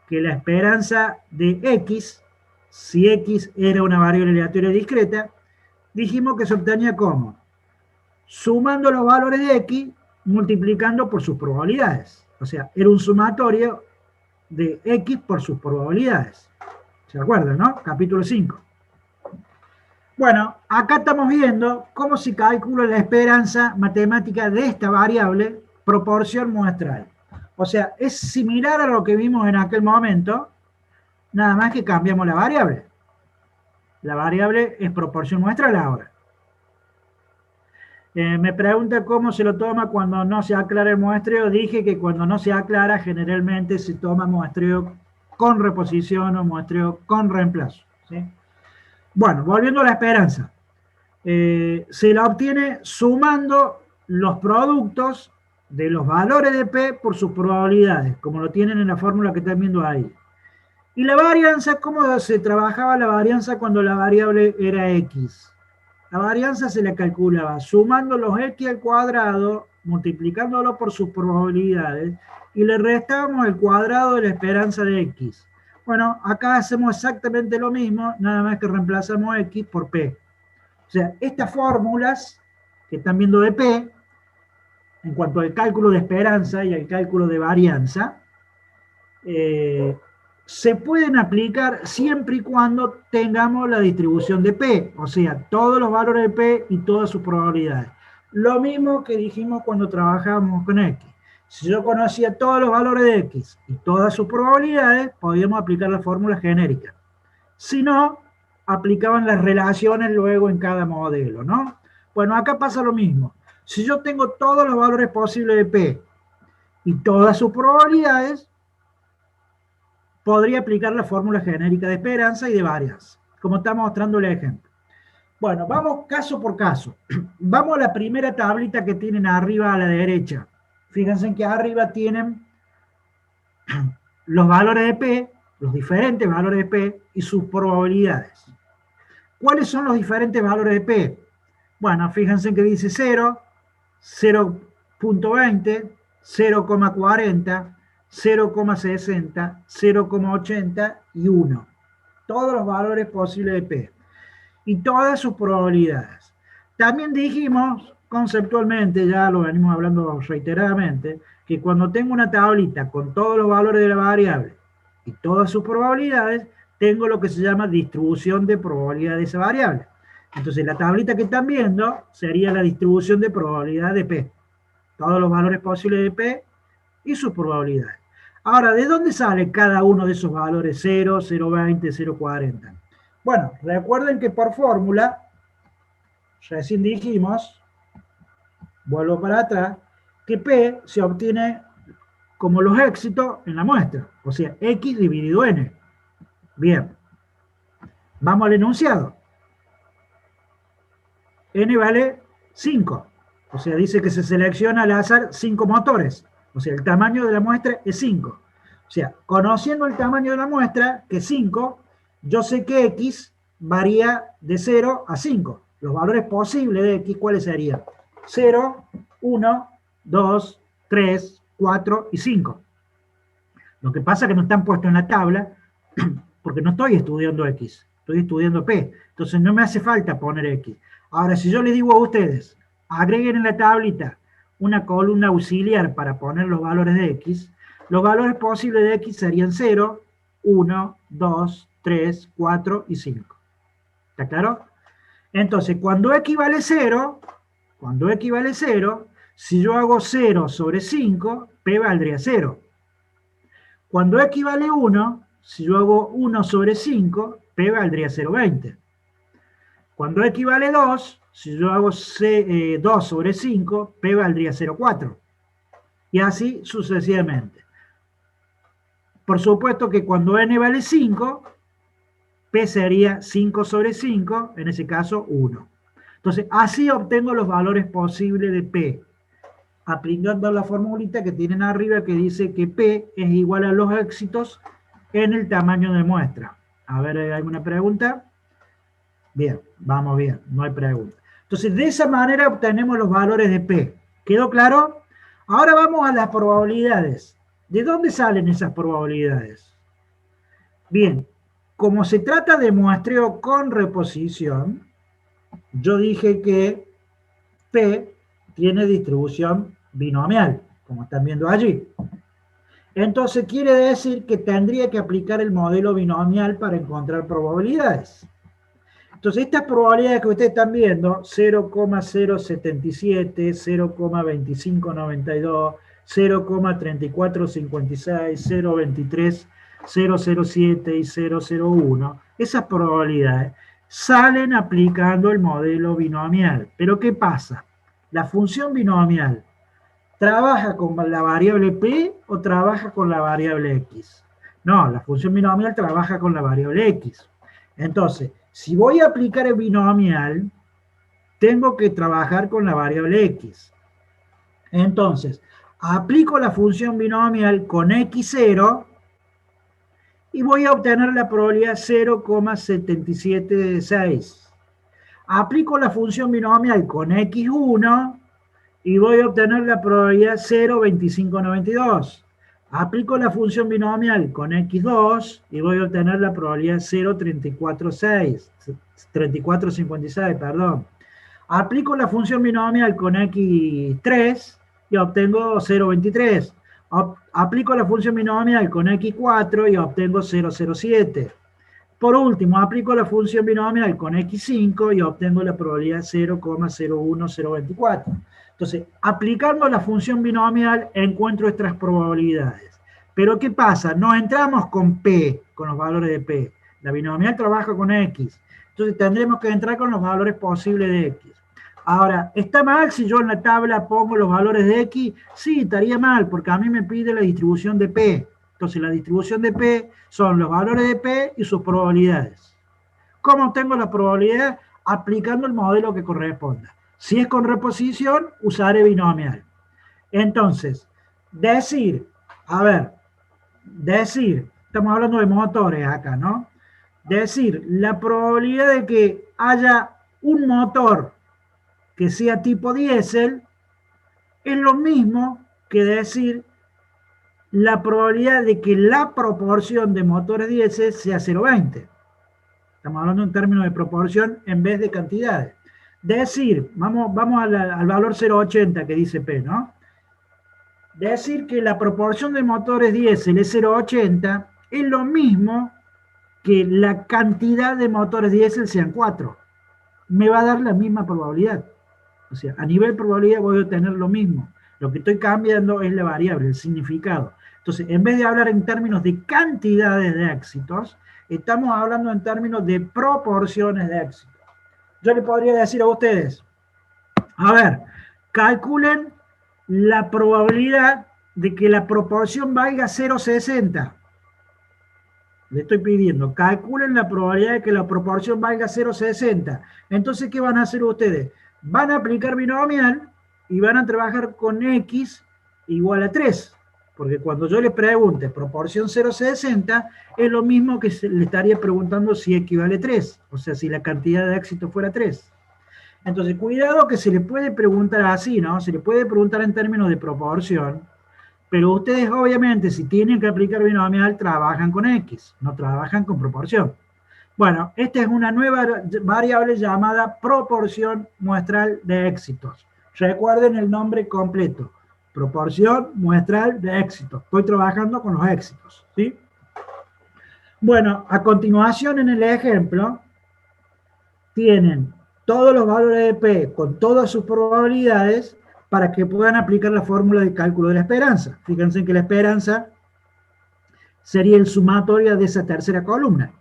que la esperanza de x, si x era una variable aleatoria discreta, dijimos que se obtenía ¿cómo? Sumando los valores de x, multiplicando por sus probabilidades. O sea, era un sumatorio de x por sus probabilidades. ¿Se acuerdan, no? Capítulo 5. Bueno, acá estamos viendo cómo se calcula la esperanza matemática de esta variable proporción muestral. O sea, es similar a lo que vimos en aquel momento, nada más que cambiamos la variable. La variable es proporción muestral ahora. Me pregunta cómo se lo toma cuando no se aclara el muestreo. Dije que cuando no se aclara, generalmente se toma muestreo con reposición o muestreo con reemplazo, ¿sí? Bueno, volviendo a la esperanza. Se la obtiene sumando los productos de los valores de P por sus probabilidades, como lo tienen en la fórmula que están viendo ahí. Y la varianza, ¿cómo se trabajaba la varianza cuando la variable era X? La varianza se le calculaba sumando los X al cuadrado, multiplicándolo por sus probabilidades, y le restábamos el cuadrado de la esperanza de X. Bueno, acá hacemos exactamente lo mismo, nada más que reemplazamos X por P. O sea, estas fórmulas que están viendo de P, en cuanto al cálculo de esperanza y al cálculo de varianza, se pueden aplicar siempre y cuando tengamos la distribución de P, o sea, todos los valores de P y todas sus probabilidades. Lo mismo que dijimos cuando trabajábamos con X. Si yo conocía todos los valores de X y todas sus probabilidades, podíamos aplicar la fórmula genérica. Si no, aplicaban las relaciones luego en cada modelo, ¿no? Bueno, acá pasa lo mismo. Si yo tengo todos los valores posibles de P y todas sus probabilidades, podría aplicar la fórmula genérica de esperanza y de varianza, como está mostrando el ejemplo. Bueno, vamos caso por caso. Vamos a la primera tablita que tienen arriba a la derecha. Fíjense que arriba tienen los valores de P, los diferentes valores de P y sus probabilidades. ¿Cuáles son los diferentes valores de P? Bueno, fíjense que dice 0, 0.20, 0,40, 0,60, 0,80 y 1. Todos los valores posibles de P. Y todas sus probabilidades. También dijimos, conceptualmente, ya lo venimos hablando reiteradamente, que cuando tengo una tablita con todos los valores de la variable y todas sus probabilidades, tengo lo que se llama distribución de probabilidad de esa variable. Entonces, la tablita que están viendo sería la distribución de probabilidad de P. Todos los valores posibles de P y sus probabilidades. Ahora, ¿de dónde sale cada uno de esos valores? 0, 0,20, 0,40. Bueno, recuerden que por fórmula, recién dijimos, vuelvo para atrás, que P se obtiene como los éxitos en la muestra, o sea, X dividido N. Bien, vamos al enunciado. N vale 5, o sea, dice que se selecciona al azar 5 motores, o sea, el tamaño de la muestra es 5. O sea, conociendo el tamaño de la muestra, que es 5, yo sé que X varía de 0 a 5. Los valores posibles de X, ¿cuáles serían? 0, 1, 2, 3, 4 y 5. Lo que pasa es que no están puestos en la tabla porque no estoy estudiando X, estoy estudiando P. Entonces no me hace falta poner X. Ahora, si yo le digo a ustedes, agreguen en la tablita una columna auxiliar para poner los valores de X, los valores posibles de X serían 0, 1, 2, 3, 4 y 5. ¿Está claro? Entonces, cuando X vale 0, si yo hago 0 sobre 5, P valdría 0. Cuando X vale 1, si yo hago 1 sobre 5, P valdría 0,20. Cuando X vale 2, si yo hago 2 sobre 5, P valdría 0,4. Y así sucesivamente. Por supuesto que cuando N vale 5, P sería 5 sobre 5, en ese caso 1. Entonces, así obtengo los valores posibles de P, aplicando la formulita que tienen arriba que dice que P es igual a los éxitos en el tamaño de muestra. A ver, ¿hay alguna pregunta? Bien, vamos bien, no hay pregunta. Entonces, de esa manera obtenemos los valores de P. ¿Quedó claro? Ahora vamos a las probabilidades. ¿De dónde salen esas probabilidades? Bien, como se trata de muestreo con reposición, yo dije que P tiene distribución binomial, como están viendo allí. Entonces quiere decir que tendría que aplicar el modelo binomial para encontrar probabilidades. Entonces estas probabilidades que ustedes están viendo, 0,077, 0,2592, 0,3456, 0,23, 007 y 001, esas probabilidades salen aplicando el modelo binomial. Pero ¿qué pasa? La función binomial, ¿trabaja con la variable P o trabaja con la variable X? No, la función binomial trabaja con la variable X. Entonces, si voy a aplicar el binomial, tengo que trabajar con la variable X. Entonces, aplico la función binomial con X0 y voy a obtener la probabilidad 0,776. Aplico la función binomial con X1 y voy a obtener la probabilidad 0,2592. Aplico la función binomial con X2 y voy a obtener la probabilidad 0,3456, perdón. Aplico la función binomial con X3 y obtengo 0,23. Aplico la función binomial con X4 y obtengo 0,07. Por último, aplico la función binomial con X5 y obtengo la probabilidad 0,01024. Entonces, aplicando la función binomial encuentro estas probabilidades. Pero ¿qué pasa? No entramos con P, con los valores de P. La binomial trabaja con X. Entonces tendremos que entrar con los valores posibles de X. Ahora, ¿está mal si yo en la tabla pongo los valores de X? Sí, estaría mal, porque a mí me pide la distribución de P. Entonces la distribución de P son los valores de P y sus probabilidades. ¿Cómo obtengo la probabilidad? Aplicando el modelo que corresponda. Si es con reposición, usaré binomial. Entonces, estamos hablando de motores acá, ¿no? Decir, la probabilidad de que haya un motor que sea tipo diésel es lo mismo que decir la probabilidad de que la proporción de motores diésel sea 0,20. Estamos hablando en términos de proporción en vez de cantidades. Decir, vamos al valor 0,80 que dice P, ¿no? Decir que la proporción de motores diésel es 0,80 es lo mismo que la cantidad de motores diésel sean 4. Me va a dar la misma probabilidad. O sea, a nivel probabilidad voy a obtener lo mismo. Lo que estoy cambiando es la variable, el significado. Entonces, en vez de hablar en términos de cantidades de éxitos, estamos hablando en términos de proporciones de éxitos. Yo le podría decir a ustedes, a ver, calculen la probabilidad de que la proporción valga 0,60. Le estoy pidiendo, calculen la probabilidad de que la proporción valga 0,60. Entonces, ¿qué van a hacer ustedes? Van a aplicar binomial y van a trabajar con X igual a 3. Porque cuando yo les pregunte proporción 0,60, es lo mismo que le estaría preguntando si X vale 3. O sea, si la cantidad de éxito fuera 3. Entonces, cuidado que se le puede preguntar así, ¿no? Se le puede preguntar en términos de proporción, Pero ustedes obviamente si tienen que aplicar binomial trabajan con X, no trabajan con proporción. Bueno, esta es una nueva variable llamada proporción muestral de éxitos. Recuerden el nombre completo, proporción muestral de éxitos. Estoy trabajando con los éxitos, ¿sí? Bueno, a continuación en el ejemplo, tienen todos los valores de P con todas sus probabilidades para que puedan aplicar la fórmula de cálculo de la esperanza. Fíjense que la esperanza sería el sumatorio de esa tercera columna.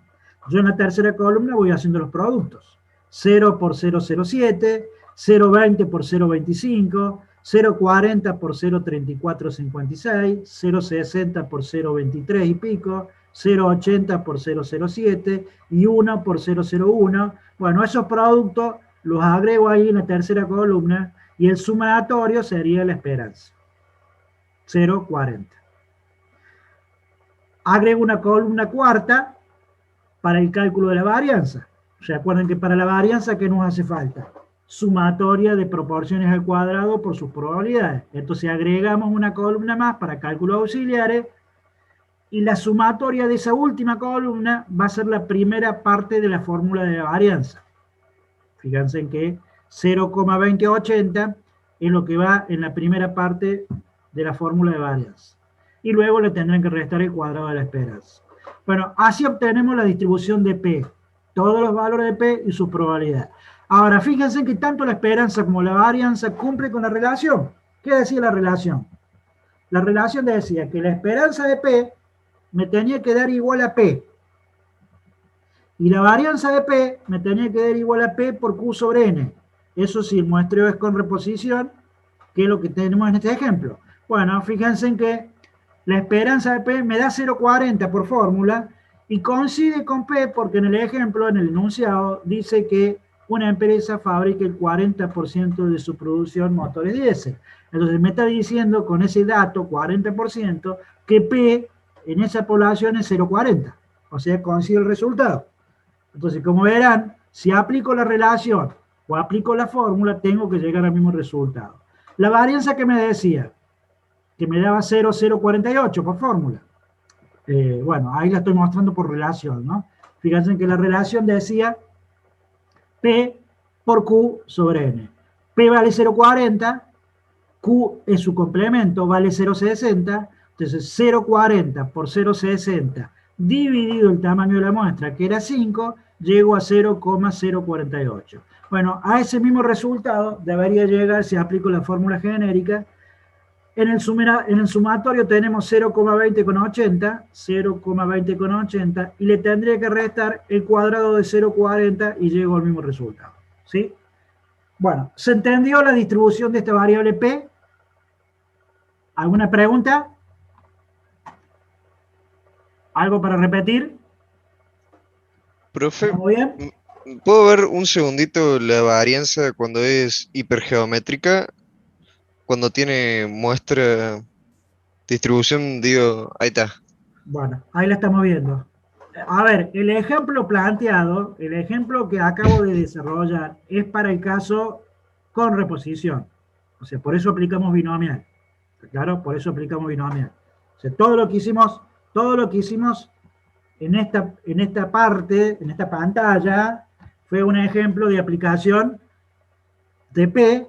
Yo en la tercera columna voy haciendo los productos. 0 por 0,07, 0,20 por 0,25, 0,40 por 0,3456, 0,60 por 0,23 y pico, 0,80 por 0,07 y 1 por 0,01. Bueno, esos productos los agrego ahí en la tercera columna y el sumatorio sería la esperanza. 0,40. Agrego una columna cuarta para el cálculo de la varianza. Recuerden que para la varianza, ¿qué nos hace falta? Sumatoria de proporciones al cuadrado por sus probabilidades. Entonces agregamos una columna más para cálculos auxiliares y la sumatoria de esa última columna va a ser la primera parte de la fórmula de la varianza. Fíjense en que 0,2080 es lo que va en la primera parte de la fórmula de varianza. Y luego le tendrán que restar el cuadrado de la esperanza. Bueno, así obtenemos la distribución de P, todos los valores de P y sus probabilidades. Ahora, fíjense que tanto la esperanza como la varianza cumple con la relación. ¿Qué decía la relación? La relación decía que la esperanza de P me tenía que dar igual a P. Y la varianza de P me tenía que dar igual a P por Q sobre N. Eso sí, el muestreo es con reposición, que es lo que tenemos en este ejemplo. Bueno, fíjense en que la esperanza de P me da 0,40 por fórmula y coincide con P porque en el ejemplo, en el enunciado, dice que una empresa fabrica el 40% de su producción motores diésel. Entonces me está diciendo con ese dato, 40%, que P en esa población es 0,40. O sea, coincide el resultado. Entonces, como verán, si aplico la relación o aplico la fórmula, tengo que llegar al mismo resultado. La varianza que me decía, que me daba 0,048 por fórmula. Bueno, ahí la estoy mostrando por relación, ¿no? Fíjense que la relación decía P por Q sobre N. P vale 0,40, Q es su complemento, vale 0,60, entonces 0,40 por 0,60 dividido el tamaño de la muestra, que era 5, llego a 0,048. Bueno, a ese mismo resultado debería llegar si aplico la fórmula genérica. En el sumatorio tenemos 0,20 con 80, 0,20 con 80, y le tendría que restar el cuadrado de 0,40 y llego al mismo resultado. ¿Sí? Bueno, ¿se entendió la distribución de esta variable P? ¿Alguna pregunta? ¿Algo para repetir? Profe, ¿Estamos bien? ¿puedo ver un segundito la varianza cuando es hipergeométrica? Cuando tiene muestra, distribución, digo, ahí está. Bueno, ahí la estamos viendo. A ver, el ejemplo planteado, el ejemplo que acabo de desarrollar, es para el caso con reposición. O sea, por eso aplicamos binomial. Claro, por eso aplicamos binomial. O sea, todo lo que hicimos en esta parte, en esta pantalla, fue un ejemplo de aplicación de P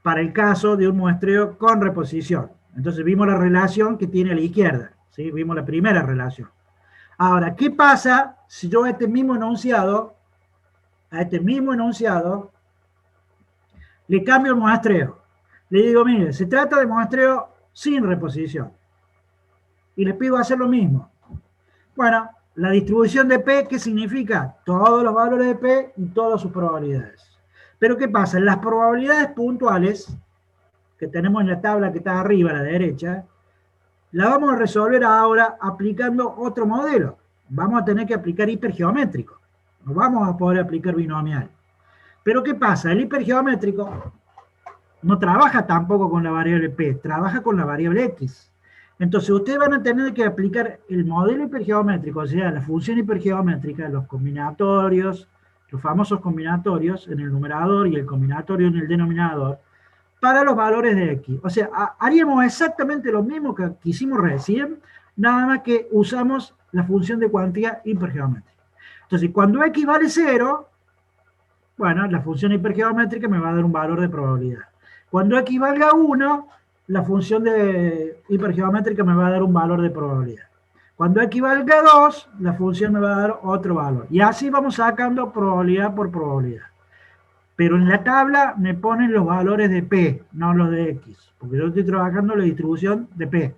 para el caso de un muestreo con reposición. Entonces vimos la relación que tiene a la izquierda, ¿sí? Vimos la primera relación. Ahora, ¿qué pasa si yo a este mismo enunciado, le cambio el muestreo? Le digo, mire, se trata de muestreo sin reposición. Y les pido hacer lo mismo. Bueno, la distribución de P, ¿qué significa? Todos los valores de P y todas sus probabilidades. Pero ¿qué pasa? Las probabilidades puntuales, que tenemos en la tabla que está arriba a la derecha, la vamos a resolver ahora aplicando otro modelo. Vamos a tener que aplicar hipergeométrico. No vamos a poder aplicar binomial. Pero ¿qué pasa? El hipergeométrico no trabaja tampoco con la variable P, trabaja con la variable X. Entonces ustedes van a tener que aplicar el modelo hipergeométrico, o sea, la función hipergeométrica, los combinatorios, los famosos combinatorios en el numerador y el combinatorio en el denominador, para los valores de X. O sea, haríamos exactamente lo mismo que hicimos recién, nada más que usamos la función de cuantía hipergeométrica. Entonces, cuando X vale 0, bueno, la función hipergeométrica me va a dar un valor de probabilidad. Cuando X valga 1, la función de hipergeométrica me va a dar un valor de probabilidad. Cuando X valga 2, la función me va a dar otro valor. Y así vamos sacando probabilidad por probabilidad. Pero en la tabla me ponen los valores de P, no los de X, porque yo estoy trabajando la distribución de P.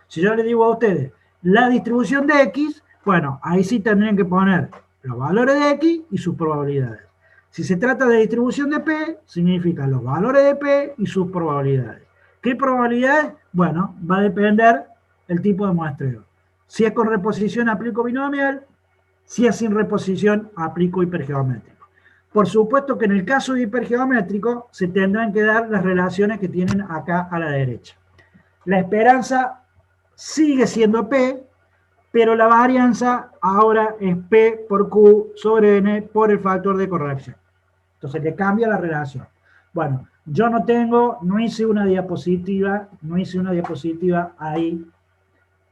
Si yo le digo a ustedes la distribución de X, bueno, ahí sí tendrían que poner los valores de X y sus probabilidades. Si se trata de distribución de P, significa los valores de P y sus probabilidades. ¿Qué probabilidades? Bueno, va a depender el tipo de muestreo. Si es con reposición, aplico binomial. Si es sin reposición, aplico hipergeométrico. Por supuesto que en el caso de hipergeométrico se tendrán que dar las relaciones que tienen acá a la derecha. La esperanza sigue siendo P, pero la varianza ahora es P por Q sobre N por el factor de corrección. Entonces le cambia la relación. Bueno, yo no hice una diapositiva ahí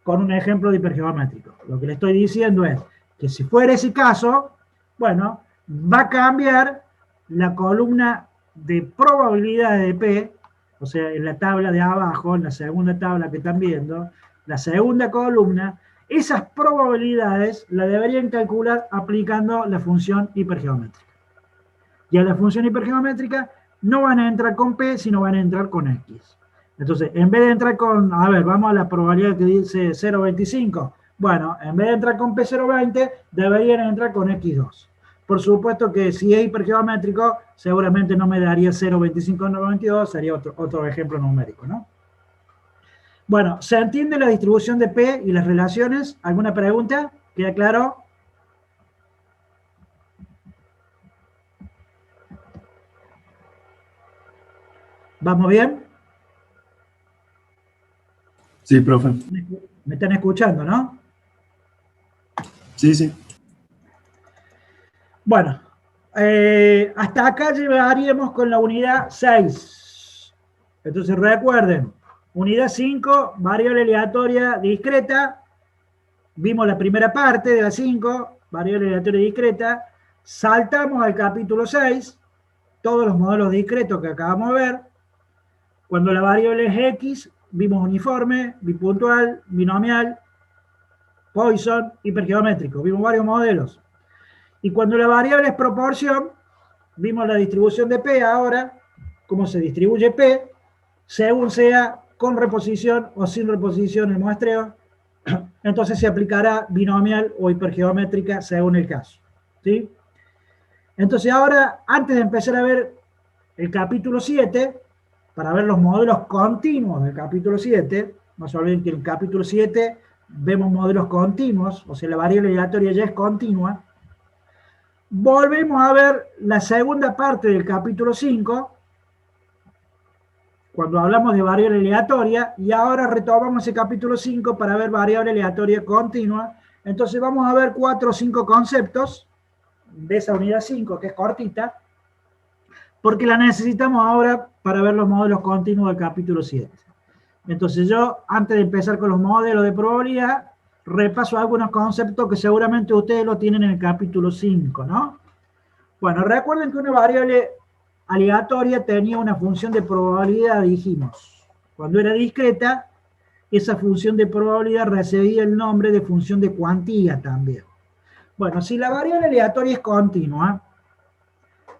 con un ejemplo de hipergeométrico. Lo que le estoy diciendo es que si fuera ese caso, bueno, va a cambiar la columna de probabilidades de P, o sea, en la tabla de abajo, en la segunda tabla que están viendo, la segunda columna, esas probabilidades la deberían calcular aplicando la función hipergeométrica. Y a la función hipergeométrica no van a entrar con P, sino van a entrar con X. Entonces, en vez de entrar con, a ver, vamos a la probabilidad que dice 0,25. Bueno, en vez de entrar con P0,20, deberían entrar con X2. Por supuesto que si es hipergeométrico, seguramente no me daría 0,25,92, sería otro ejemplo numérico, ¿no? Bueno, ¿se entiende la distribución de P y las relaciones? ¿Alguna pregunta? ¿Queda claro? ¿Vamos bien? Sí, profe. ¿Me están escuchando, no? Sí, sí. Bueno, hasta acá llegaríamos con la unidad 6. Entonces recuerden, unidad 5, variable aleatoria discreta. Vimos la primera parte de la 5, variable aleatoria discreta. Saltamos al capítulo 6, todos los modelos discretos que acabamos de ver. Cuando la variable es X, vimos uniforme, bipuntual, binomial, Poisson, hipergeométrico. Vimos varios modelos. Y cuando la variable es proporción, vimos la distribución de P ahora, cómo se distribuye P, según sea con reposición o sin reposición el muestreo. Entonces se aplicará binomial o hipergeométrica según el caso. ¿Sí? Entonces ahora, antes de empezar a ver el capítulo 7, para ver los modelos continuos del capítulo 7, no se olviden que en el capítulo 7 vemos modelos continuos, o sea, la variable aleatoria ya es continua. Volvemos a ver la segunda parte del capítulo 5, cuando hablamos de variable aleatoria, y ahora retomamos ese capítulo 5 para ver variable aleatoria continua. Entonces vamos a ver 4 o 5 conceptos de esa unidad 5, que es cortita, porque la necesitamos ahora para ver los modelos continuos del capítulo 7. Entonces yo, antes de empezar con los modelos de probabilidad, repaso algunos conceptos que seguramente ustedes lo tienen en el capítulo 5, ¿no? Bueno, recuerden que una variable aleatoria tenía una función de probabilidad, dijimos. Cuando era discreta, esa función de probabilidad recibía el nombre de función de cuantía también. Bueno, si la variable aleatoria es continua,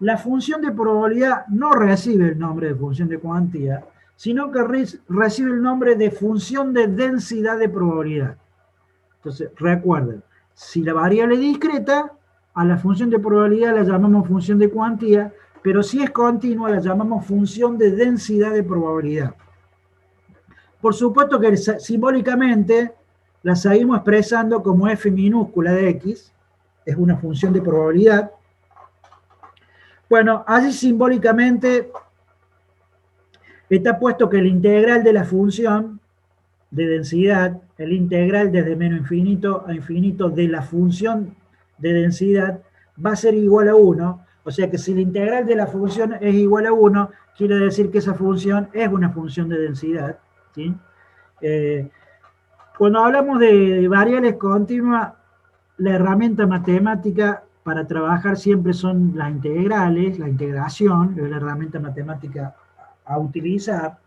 la función de probabilidad no recibe el nombre de función de cuantía, sino que recibe el nombre de función de densidad de probabilidad. Entonces, recuerden, si la variable es discreta, a la función de probabilidad la llamamos función de cuantía, pero si es continua la llamamos función de densidad de probabilidad. Por supuesto que simbólicamente la seguimos expresando como f minúscula de x, es una función de probabilidad. Bueno, allí simbólicamente está puesto que el integral de la función de densidad, el integral desde menos infinito a infinito de la función de densidad va a ser igual a 1. O sea que si la integral de la función es igual a 1, quiere decir que esa función es una función de densidad, ¿sí? Cuando hablamos de variables continuas, la herramienta matemática para trabajar siempre son las integrales, la integración, es la herramienta matemática a utilizar,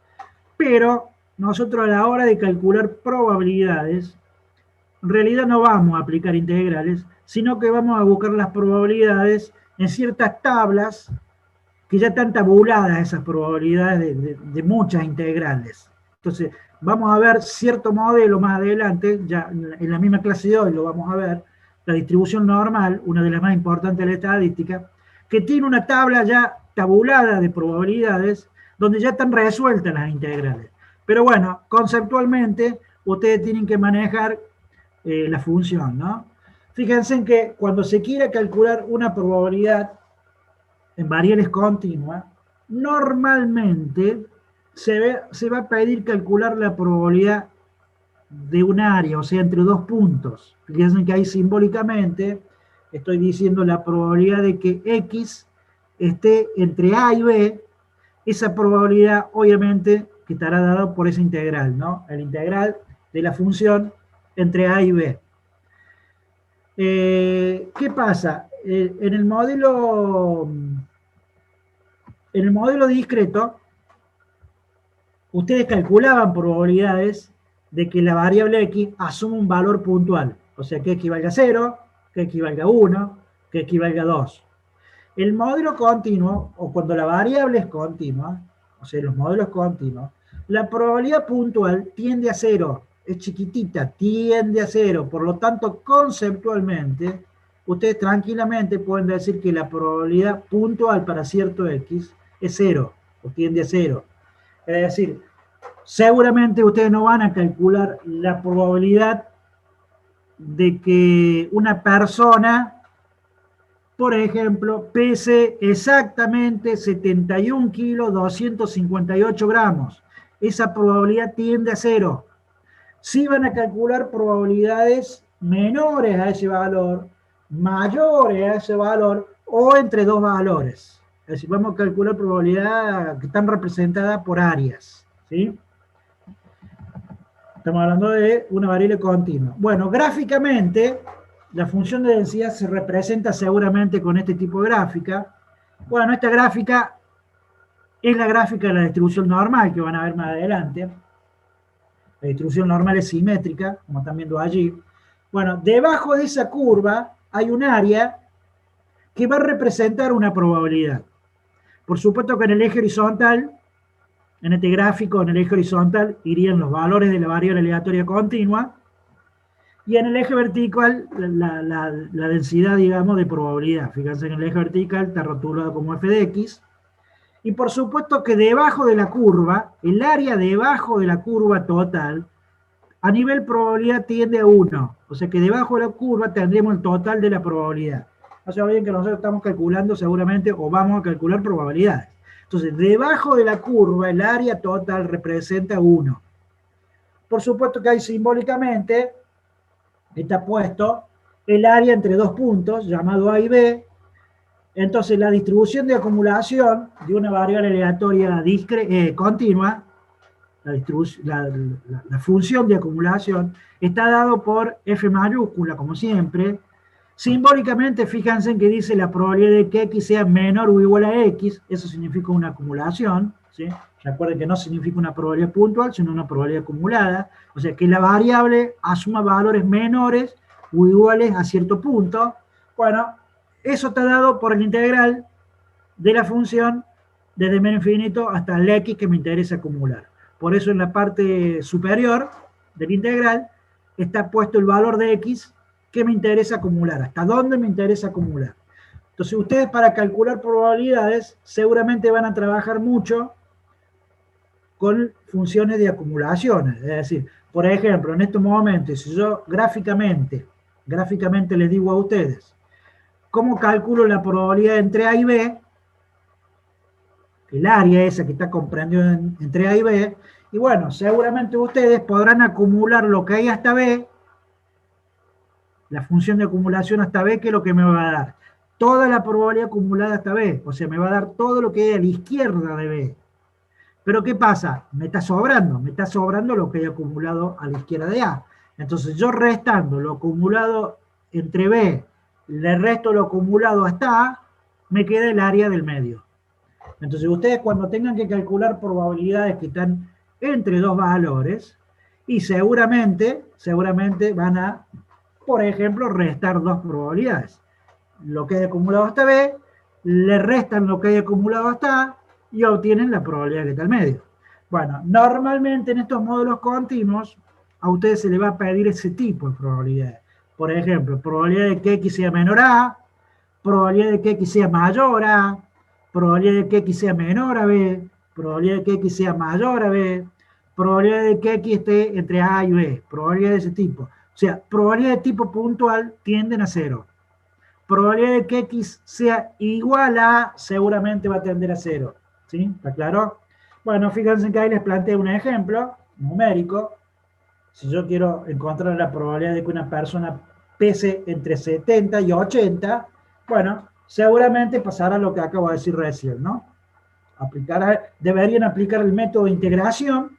pero nosotros a la hora de calcular probabilidades, en realidad no vamos a aplicar integrales, sino que vamos a buscar las probabilidades en ciertas tablas que ya están tabuladas esas probabilidades de muchas integrales. Entonces, vamos a ver cierto modelo más adelante, ya en la misma clase de hoy lo vamos a ver, la distribución normal, una de las más importantes de la estadística, que tiene una tabla ya tabulada de probabilidades donde ya están resueltas las integrales. Pero bueno, conceptualmente, ustedes tienen que manejar la función, ¿no? Fíjense en que cuando se quiere calcular una probabilidad en variables continuas, normalmente se va a pedir calcular la probabilidad de un área, o sea, entre dos puntos. Fíjense que ahí simbólicamente estoy diciendo la probabilidad de que X esté entre A y B. Esa probabilidad, obviamente, que estará dada por esa integral, ¿no? El integral de la función entre A y B. ¿Qué pasa? En el modelo discreto, ustedes calculaban probabilidades de que la variable X asuma un valor puntual, o sea, que equivalga a 0, que equivalga a 1, que equivalga a 2. El modelo continuo, o cuando la variable es continua, o sea, los modelos continuos, la probabilidad puntual tiende a 0, es chiquitita, tiende a 0, por lo tanto, conceptualmente, ustedes tranquilamente pueden decir que la probabilidad puntual para cierto X es 0, o tiende a 0. Es decir, seguramente ustedes no van a calcular la probabilidad de que una persona, por ejemplo, pese exactamente 71 kilos, 258 gramos. Esa probabilidad tiende a 0. Sí van a calcular probabilidades menores a ese valor, mayores a ese valor, o entre dos valores. Es decir, vamos a calcular probabilidades que están representadas por áreas, ¿sí? Estamos hablando de una variable continua. Bueno, gráficamente, la función de densidad se representa seguramente con este tipo de gráfica. Bueno, esta gráfica es la gráfica de la distribución normal que van a ver más adelante. La distribución normal es simétrica, como están viendo allí. Bueno, debajo de esa curva hay un área que va a representar una probabilidad. Por supuesto que en el eje horizontal, en este gráfico, en el eje horizontal, irían los valores de la variable aleatoria continua, y en el eje vertical, la densidad, digamos, de probabilidad. Fíjense que en el eje vertical está rotulado como f de x, y por supuesto que debajo de la curva, el área debajo de la curva total, a nivel probabilidad tiende a 1. O sea que debajo de la curva tendremos el total de la probabilidad. No se olviden que nosotros estamos calculando seguramente, o vamos a calcular probabilidades. Entonces, debajo de la curva, el área total representa 1. Por supuesto que ahí simbólicamente está puesto el área entre dos puntos, llamado A y B. Entonces, la distribución de acumulación de una variable aleatoria continua, la función de acumulación, está dado por F mayúscula, como siempre. Simbólicamente, fíjense en que dice la probabilidad de que X sea menor o igual a X, eso significa una acumulación, ¿sí? Recuerden que no significa una probabilidad puntual, sino una probabilidad acumulada, o sea que la variable asuma valores menores o iguales a cierto punto. Bueno, eso está dado por el integral de la función desde menos infinito hasta el X que me interesa acumular. Por eso en la parte superior del integral está puesto el valor de X que me interesa acumular, hasta dónde me interesa acumular. Entonces ustedes para calcular probabilidades seguramente van a trabajar mucho con funciones de acumulaciones. Es decir, por ejemplo, en estos momentos, si yo gráficamente les digo a ustedes cómo calculo la probabilidad entre A y B, el área esa que está comprendida entre A y B, y bueno, seguramente ustedes podrán acumular lo que hay hasta B, la función de acumulación hasta B, que es lo que me va a dar toda la probabilidad acumulada hasta B, o sea, me va a dar todo lo que hay a la izquierda de B. Pero ¿qué pasa? Me está sobrando lo que hay acumulado a la izquierda de A. Entonces yo restando lo acumulado entre B, le resto lo acumulado hasta A, me queda el área del medio. Entonces ustedes cuando tengan que calcular probabilidades que están entre dos valores, y seguramente van a, por ejemplo, restar dos probabilidades. Lo que hay acumulado hasta B, le restan lo que hay acumulado hasta A, y obtienen la probabilidad que está al medio. Bueno, normalmente en estos módulos continuos, a ustedes se les va a pedir ese tipo de probabilidades. Por ejemplo, probabilidad de que X sea menor a, probabilidad de que X sea mayor a, probabilidad de que X sea menor a B, probabilidad de que X sea mayor a B, probabilidad de que X esté entre A y B, probabilidad de ese tipo. O sea, probabilidad de tipo puntual tienden a 0. Probabilidad de que X sea igual a, seguramente va a tender a 0. ¿Sí? ¿Está claro? Bueno, fíjense que ahí les planteo un ejemplo numérico. Si yo quiero encontrar la probabilidad de que una persona pese entre 70 y 80, bueno, seguramente pasará lo que acabo de decir recién, ¿no? Deberían aplicar el método de integración,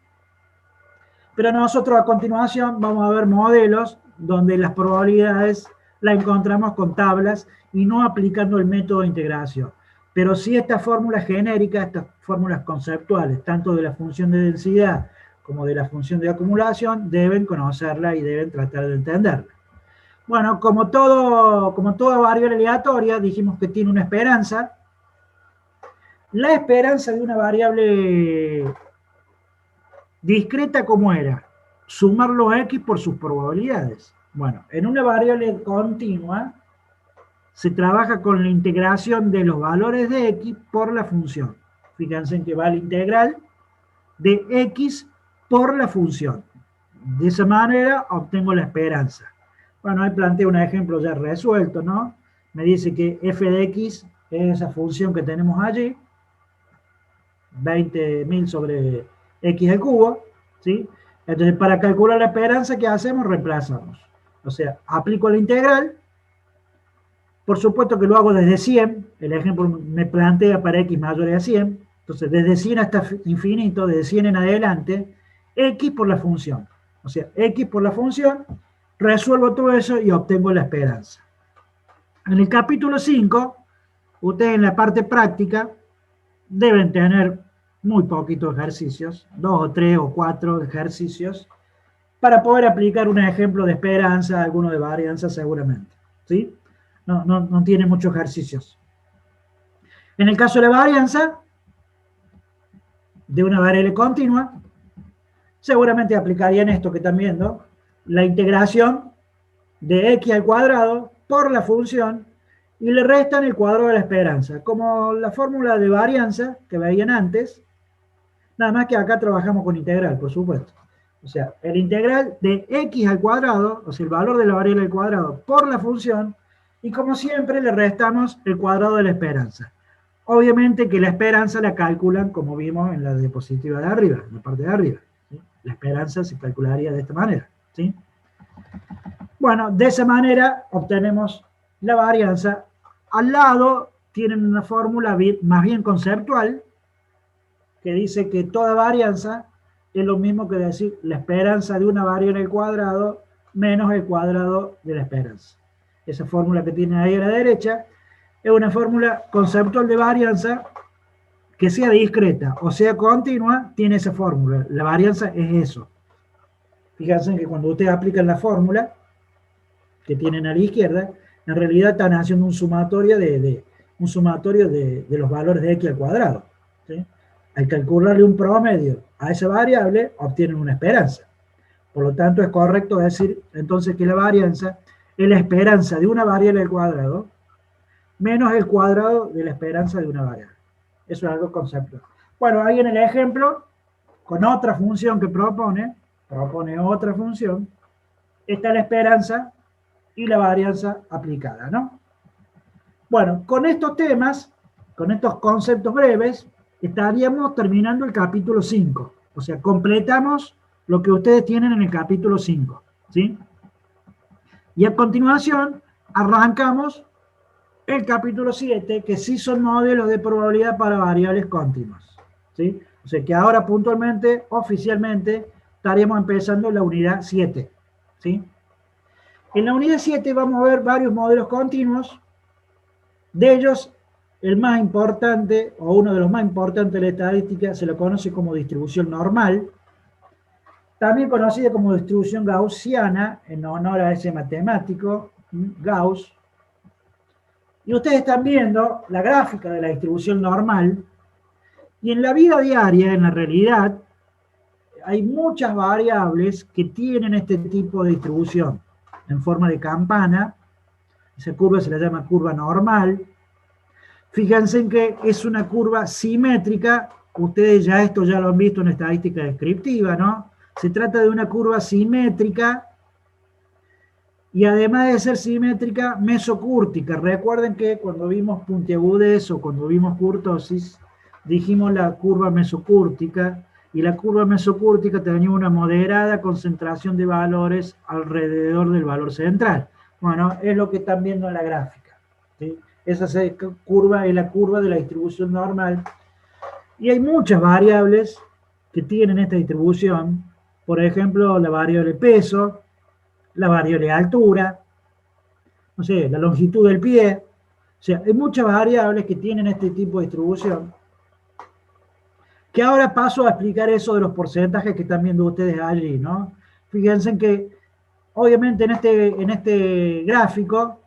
pero nosotros a continuación vamos a ver modelos donde las probabilidades las encontramos con tablas y no aplicando el método de integración. Pero sí estas fórmulas genéricas, estas fórmulas conceptuales, tanto de la función de densidad como de la función de acumulación, deben conocerla y deben tratar de entenderla. Bueno, como toda variable aleatoria, dijimos que tiene una esperanza. La esperanza de una variable discreta, ¿cómo era? Sumar los X por sus probabilidades. Bueno, en una variable continua se trabaja con la integración de los valores de X por la función. Fíjense en que va la integral de X por la función. De esa manera obtengo la esperanza. Bueno, ahí planteo un ejemplo ya resuelto, ¿no? Me dice que f de x es esa función que tenemos allí, 20.000 sobre x al cubo, ¿sí? Entonces, para calcular la esperanza, ¿qué hacemos? Reemplazamos. O sea, aplico la integral. Por supuesto que lo hago desde 100. El ejemplo me plantea para x mayor a 100. Entonces, desde 100 hasta infinito, desde 100 en adelante, x por la función. O sea, x por la función, resuelvo todo eso y obtengo la esperanza. En el capítulo 5, ustedes en la parte práctica deben tener muy poquitos ejercicios, 2 o 3 o 4 ejercicios, para poder aplicar un ejemplo de esperanza, alguno de varianza seguramente. ¿Sí? No tiene muchos ejercicios. En el caso de la varianza, de una variable continua, seguramente aplicarían esto que están viendo, la integración de x al cuadrado por la función y le restan el cuadrado de la esperanza, como la fórmula de varianza que veían antes, nada más que acá trabajamos con integral, por supuesto. O sea, el integral de x al cuadrado, o sea, el valor de la variable al cuadrado por la función, y como siempre le restamos el cuadrado de la esperanza. Obviamente que la esperanza la calculan como vimos en la diapositiva de arriba, en la parte de arriba. ¿Sí? La esperanza se calcularía de esta manera. ¿Sí? Bueno, de esa manera obtenemos la varianza. Al lado tienen una fórmula más bien conceptual que dice que toda varianza es lo mismo que decir la esperanza de una variable al cuadrado menos el cuadrado de la esperanza. Esa fórmula que tienen ahí a la derecha es una fórmula conceptual de varianza que sea discreta o sea continua, tiene esa fórmula. La varianza es eso. Fíjense que cuando ustedes aplican la fórmula que tienen a la izquierda, en realidad están haciendo un sumatorio de los valores de x al cuadrado. ¿Sí? Al calcularle un promedio a esa variable, obtienen una esperanza. Por lo tanto, es correcto decir entonces que la varianza es la esperanza de una variable al cuadrado menos el cuadrado de la esperanza de una variable. Eso es algo conceptual. Bueno, ahí en el ejemplo, con otra función que propone otra función, está la esperanza y la varianza aplicada, ¿no? Bueno, con estos temas, con estos conceptos breves, estaríamos terminando el capítulo 5. O sea, completamos lo que ustedes tienen en el capítulo 5, ¿sí? Y a continuación, arrancamos el capítulo 7, que sí son modelos de probabilidad para variables continuas. ¿Sí? O sea que ahora puntualmente, oficialmente, estaríamos empezando la unidad 7. ¿Sí? En la unidad 7 vamos a ver varios modelos continuos. De ellos, el más importante, o uno de los más importantes de la estadística, se lo conoce como distribución normal, también conocida como distribución gaussiana, en honor a ese matemático, Gauss. Y ustedes están viendo la gráfica de la distribución normal, y en la vida diaria, en la realidad, hay muchas variables que tienen este tipo de distribución, en forma de campana. Esa curva se la llama curva normal. Fíjense en que es una curva simétrica. Ustedes ya esto ya lo han visto en estadística descriptiva, ¿no? Se trata de una curva simétrica y además de ser simétrica, mesocúrtica. Recuerden que cuando vimos puntiagudez o cuando vimos kurtosis, dijimos la curva mesocúrtica, y la curva mesocúrtica tenía una moderada concentración de valores alrededor del valor central. Bueno, es lo que están viendo en la gráfica, ¿sí? Esa curva es la curva de la distribución normal. Y hay muchas variables que tienen esta distribución. Por ejemplo, la variable peso, la variable altura, no sé, la longitud del pie. O sea, hay muchas variables que tienen este tipo de distribución. Que ahora paso a explicar eso de los porcentajes que están viendo ustedes allí, ¿no? Fíjense que, obviamente, en este gráfico,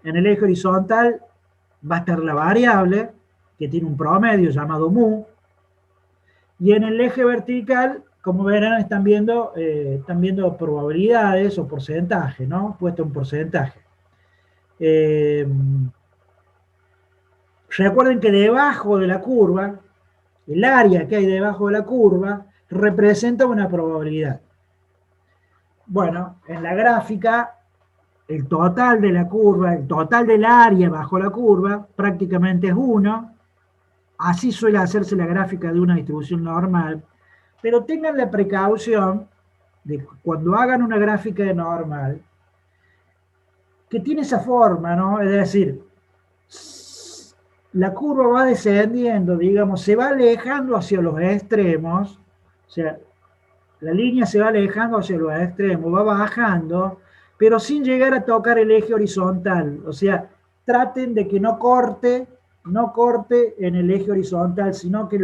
en el eje horizontal, va a estar la variable, que tiene un promedio llamado mu, y en el eje vertical, como verán, están viendo probabilidades o porcentaje, ¿no? Puesto un porcentaje. Recuerden que debajo de la curva, el área que hay debajo de la curva, representa una probabilidad. Bueno, en la gráfica, el total de la curva, el total del área bajo la curva, prácticamente es 1. Así suele hacerse la gráfica de una distribución normal. Pero tengan la precaución de cuando hagan una gráfica de normal, que tiene esa forma, ¿no? Es decir, la curva va descendiendo, digamos, se va alejando hacia los extremos, o sea, la línea se va alejando hacia los extremos, va bajando, pero sin llegar a tocar el eje horizontal. O sea, traten de que no corte en el eje horizontal, sino que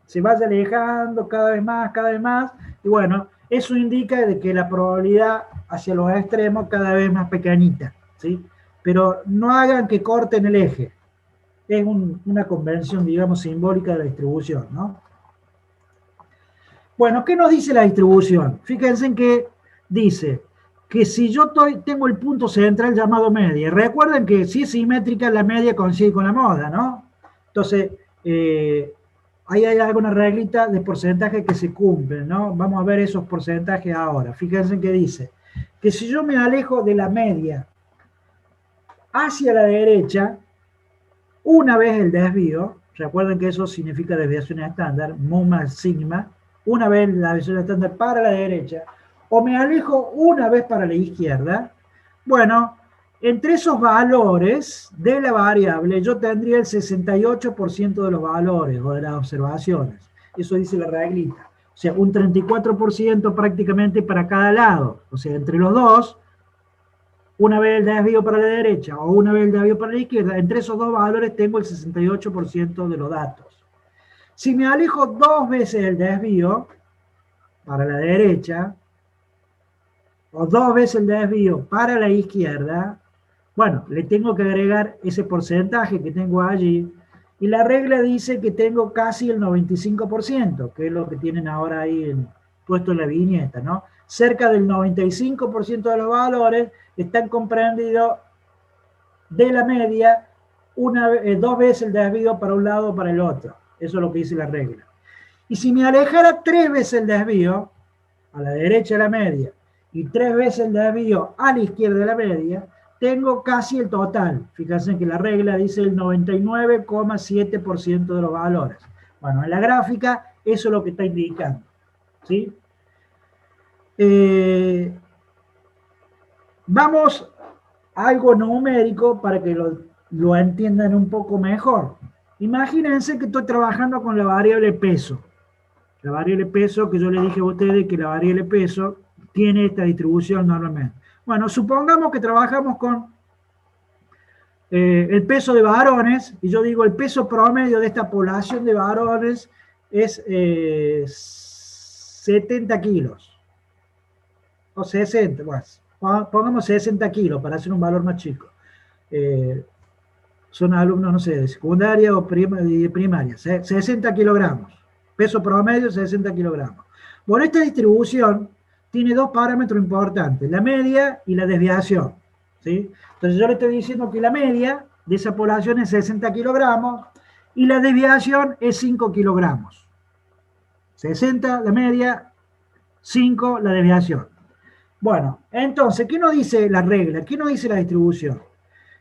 se vaya alejando cada vez más, y bueno, eso indica de que la probabilidad hacia los extremos cada vez más pequeñita, ¿sí? Pero no hagan que corten el eje. Es una convención, digamos, simbólica de la distribución, ¿no? Bueno, ¿qué nos dice la distribución? Fíjense en que dice que si yo tengo el punto central llamado media, recuerden que si es simétrica, la media coincide con la moda, ¿no? Entonces, ahí hay alguna reglita de porcentaje que se cumplen, ¿no? Vamos a ver esos porcentajes ahora. Fíjense en que dice que si yo me alejo de la media hacia la derecha, una vez el desvío, recuerden que eso significa desviación estándar, mu más sigma, una vez la desviación estándar para la derecha, o me alejo una vez para la izquierda, bueno, entre esos valores de la variable yo tendría el 68% de los valores o de las observaciones. Eso dice la reglita. O sea, un 34% prácticamente para cada lado. O sea, entre los dos, una vez el desvío para la derecha o una vez el desvío para la izquierda, entre esos dos valores tengo el 68% de los datos. Si me alejo dos veces el desvío para la derecha o dos veces el desvío para la izquierda, bueno, le tengo que agregar ese porcentaje que tengo allí, y la regla dice que tengo casi el 95%, que es lo que tienen ahora ahí puesto en la viñeta, ¿no? Cerca del 95% de los valores están comprendidos de la media dos veces el desvío para un lado o para el otro. Eso es lo que dice la regla. Y si me alejara tres veces el desvío, a la derecha de la media, y tres veces el desvío a la izquierda de la media, tengo casi el total. Fíjense que la regla dice el 99,7% de los valores. Bueno, en la gráfica eso es lo que está indicando, ¿sí? Vamos algo numérico para que lo entiendan un poco mejor. Imagínense que estoy trabajando con la variable peso. La variable peso, que yo le dije a ustedes que la variable peso tiene esta distribución normalmente. Bueno, supongamos que trabajamos con el peso de varones, y yo digo el peso promedio de esta población de varones es 70 kilos, o 60, bueno, pongamos 60 kilos para hacer un valor más chico. Son alumnos, no sé, de secundaria o primaria, 60 kilogramos, peso promedio 60 kilogramos. Bueno, esta distribución tiene dos parámetros importantes, la media y la desviación, ¿sí? Entonces yo le estoy diciendo que la media de esa población es 60 kilogramos y la desviación es 5 kilogramos. 60 la media, 5 la desviación. Bueno, entonces, ¿qué nos dice la regla? ¿Qué nos dice la distribución?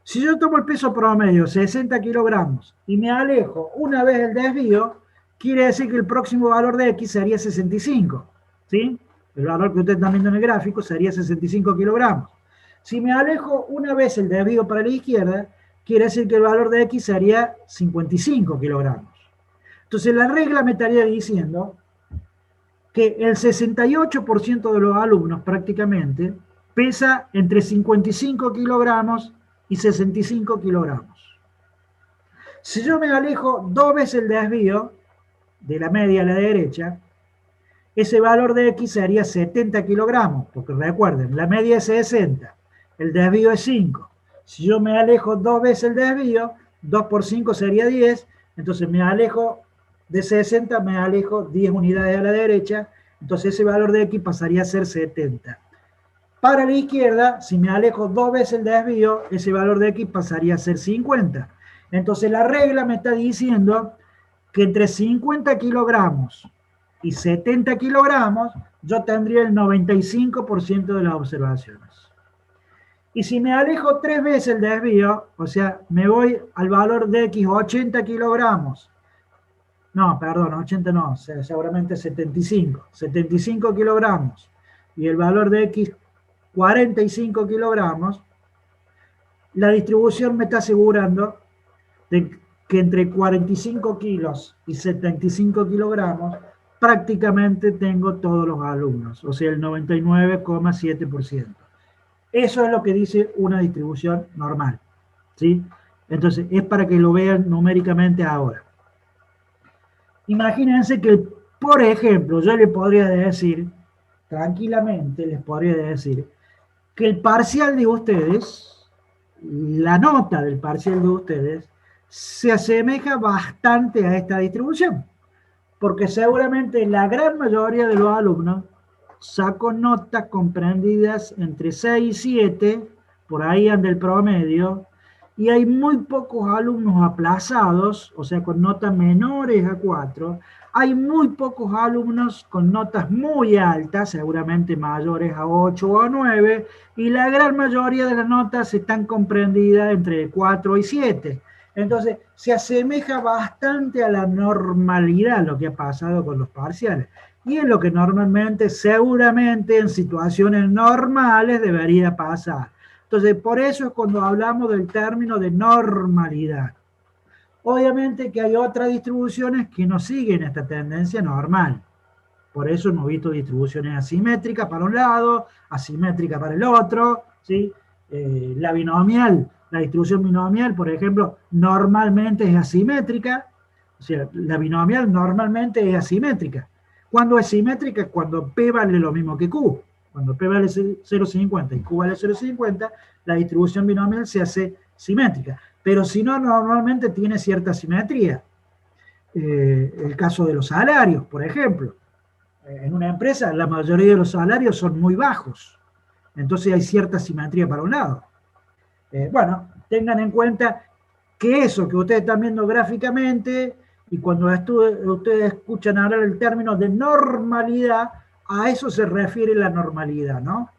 Si yo tomo el peso promedio, 60 kilogramos, y me alejo una vez el desvío, quiere decir que el próximo valor de X sería 65, ¿sí? El valor que ustedes están viendo en el gráfico sería 65 kilogramos. Si me alejo una vez el desvío para la izquierda, quiere decir que el valor de X sería 55 kilogramos. Entonces la regla me estaría diciendo que el 68% de los alumnos prácticamente pesa entre 55 kilogramos y 65 kilogramos. Si yo me alejo 2 veces el desvío, de la media a la derecha, ese valor de X sería 70 kilogramos, porque recuerden, la media es 60, el desvío es 5. Si yo me alejo 2 veces el desvío, 2 por 5 sería 10, entonces me alejo de 60, me alejo 10 unidades a la derecha, entonces ese valor de X pasaría a ser 70. Para la izquierda, si me alejo 2 veces el desvío, ese valor de X pasaría a ser 50. Entonces la regla me está diciendo que entre 50 kilogramos y 70 kilogramos, yo tendría el 95% de las observaciones. Y si me alejo 3 veces el desvío, o sea, me voy al valor de X 80 kilogramos, no, perdón, 80 no, seguramente 75 kilogramos, y el valor de X 45 kilogramos, la distribución me está asegurando de que entre 45 kilos y 75 kilogramos prácticamente tengo todos los alumnos, o sea, el 99,7%. Eso es lo que dice una distribución normal, ¿sí? Entonces, es para que lo vean numéricamente ahora. Imagínense que, por ejemplo, yo le podría decir, tranquilamente les podría decir, que el parcial de ustedes, la nota del parcial de ustedes, se asemeja bastante a esta distribución, porque seguramente la gran mayoría de los alumnos sacó notas comprendidas entre 6 y 7, por ahí anda el promedio, y hay muy pocos alumnos aplazados, o sea, con notas menores a 4, hay muy pocos alumnos con notas muy altas, seguramente mayores a 8 o a 9, y la gran mayoría de las notas están comprendidas entre 4 y 7. Entonces, se asemeja bastante a la normalidad lo que ha pasado con los parciales. Y es lo que normalmente, seguramente, en situaciones normales debería pasar. Entonces, por eso es cuando hablamos del término de normalidad. Obviamente que hay otras distribuciones que no siguen esta tendencia normal. Por eso hemos visto distribuciones asimétricas para un lado, asimétricas para el otro, ¿sí? La binomial, la distribución binomial, por ejemplo, normalmente es asimétrica. O sea, la binomial normalmente es asimétrica. ¿Cuándo es simétrica? Cuando P vale lo mismo que Q. Cuando P vale 0,50 y Q vale 0,50, la distribución binomial se hace simétrica. Pero si no, normalmente tiene cierta simetría. El caso de los salarios, por ejemplo. En una empresa, la mayoría de los salarios son muy bajos. Entonces hay cierta simetría para un lado. Bueno, tengan en cuenta que eso que ustedes están viendo gráficamente y cuando ustedes escuchan hablar el término de normalidad, a eso se refiere la normalidad, ¿no?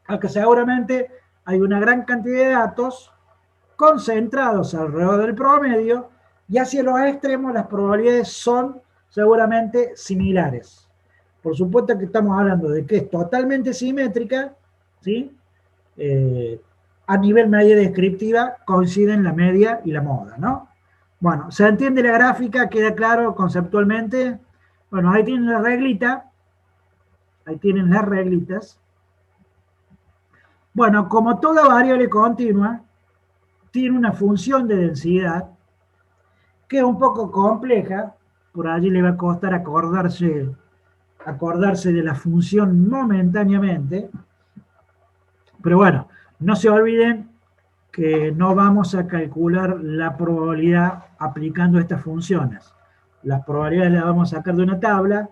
Aunque seguramente hay una gran cantidad de datos concentrados alrededor del promedio y hacia los extremos las probabilidades son seguramente similares. Por supuesto que estamos hablando de que es totalmente simétrica, ¿sí? a nivel medida descriptiva coinciden la media y la moda, ¿no? Bueno, ¿se entiende la gráfica? ¿Queda claro conceptualmente? Bueno, ahí tienen la reglita. Ahí tienen las reglitas. Bueno, como toda variable continua, tiene una función de densidad que es un poco compleja. Por allí le va a costar acordarse de la función momentáneamente. Pero bueno, no se olviden que no vamos a calcular la probabilidad aplicando estas funciones. Las probabilidades las vamos a sacar de una tabla.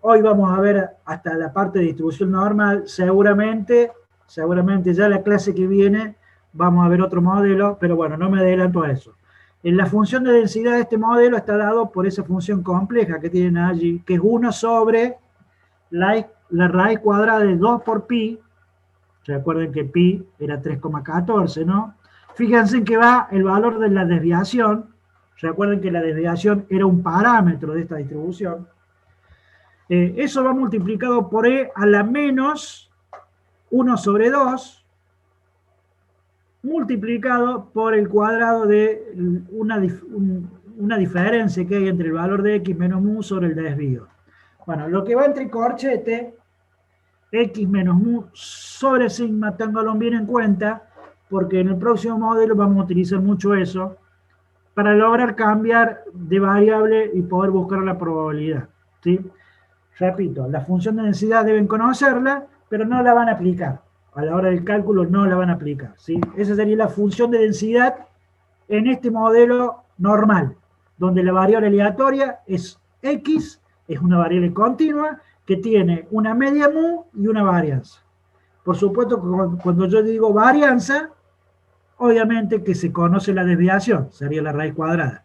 Hoy vamos a ver hasta la parte de distribución normal. Seguramente ya la clase que viene vamos a ver otro modelo, pero bueno, no me adelanto a eso. En la función de densidad de este modelo está dado por esa función compleja que tienen allí, que es 1 sobre la raíz cuadrada de 2 por pi. Recuerden que pi era 3,14, ¿no? Fíjense en que va el valor de la desviación. Recuerden que la desviación era un parámetro de esta distribución. Eso va multiplicado por e a la menos 1 sobre 2, multiplicado por el cuadrado de una diferencia que hay entre el valor de x menos mu sobre el desvío. Bueno, lo que va entre corchete, x menos mu sobre sigma, ténganlo bien en cuenta, porque en el próximo modelo vamos a utilizar mucho eso para lograr cambiar de variable y poder buscar la probabilidad, ¿sí? Repito, la función de densidad deben conocerla, pero no la van a aplicar. A la hora del cálculo no la van a aplicar, ¿sí? Esa sería la función de densidad en este modelo normal, donde la variable aleatoria es x, es una variable continua, que tiene una media mu y una varianza. Por supuesto que cuando yo digo varianza, obviamente que se conoce la desviación, sería la raíz cuadrada.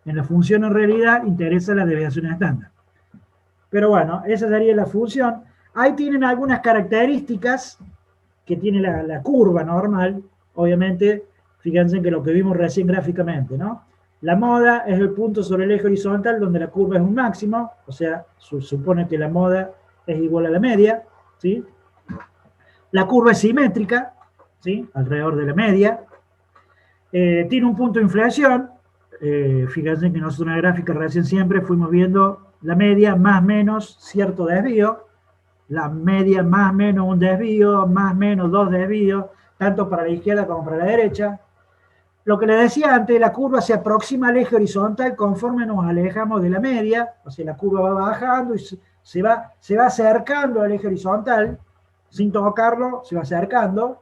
En la función en realidad interesa la desviación estándar. Pero bueno, esa sería la función. Ahí tienen algunas características que tiene la curva normal. Obviamente, fíjense que lo que vimos recién gráficamente, ¿no? La moda es el punto sobre el eje horizontal donde la curva es un máximo, o sea, supone que la moda es igual a la media, ¿sí? La curva es simétrica, ¿sí? Alrededor de la media. Tiene un punto de inflexión. Fíjense que nosotros en la gráfica recién siempre fuimos viendo la media más menos cierto desvío, la media más menos un desvío, más menos dos desvíos, tanto para la izquierda como para la derecha. Lo que les decía antes, la curva se aproxima al eje horizontal conforme nos alejamos de la media, o sea, la curva va bajando y se va acercando al eje horizontal, sin tocarlo, se va acercando.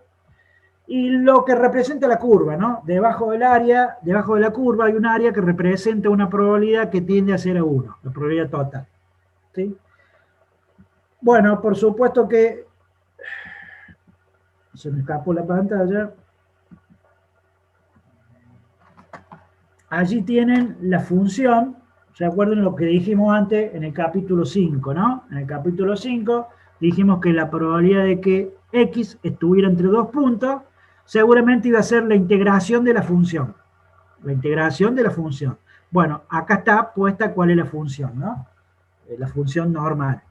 Y lo que representa la curva, ¿no? Debajo del área, debajo de la curva hay un área que representa una probabilidad que tiende a ser a 1, la probabilidad total, ¿sí? Bueno, por supuesto que se me escapó la pantalla. Allí tienen la función, recuerden lo que dijimos antes en el capítulo 5, ¿no? En el capítulo 5 dijimos que la probabilidad de que x estuviera entre dos puntos seguramente iba a ser la integración de la función. La integración de la función. Bueno, acá está puesta cuál es la función, ¿no? La función normal.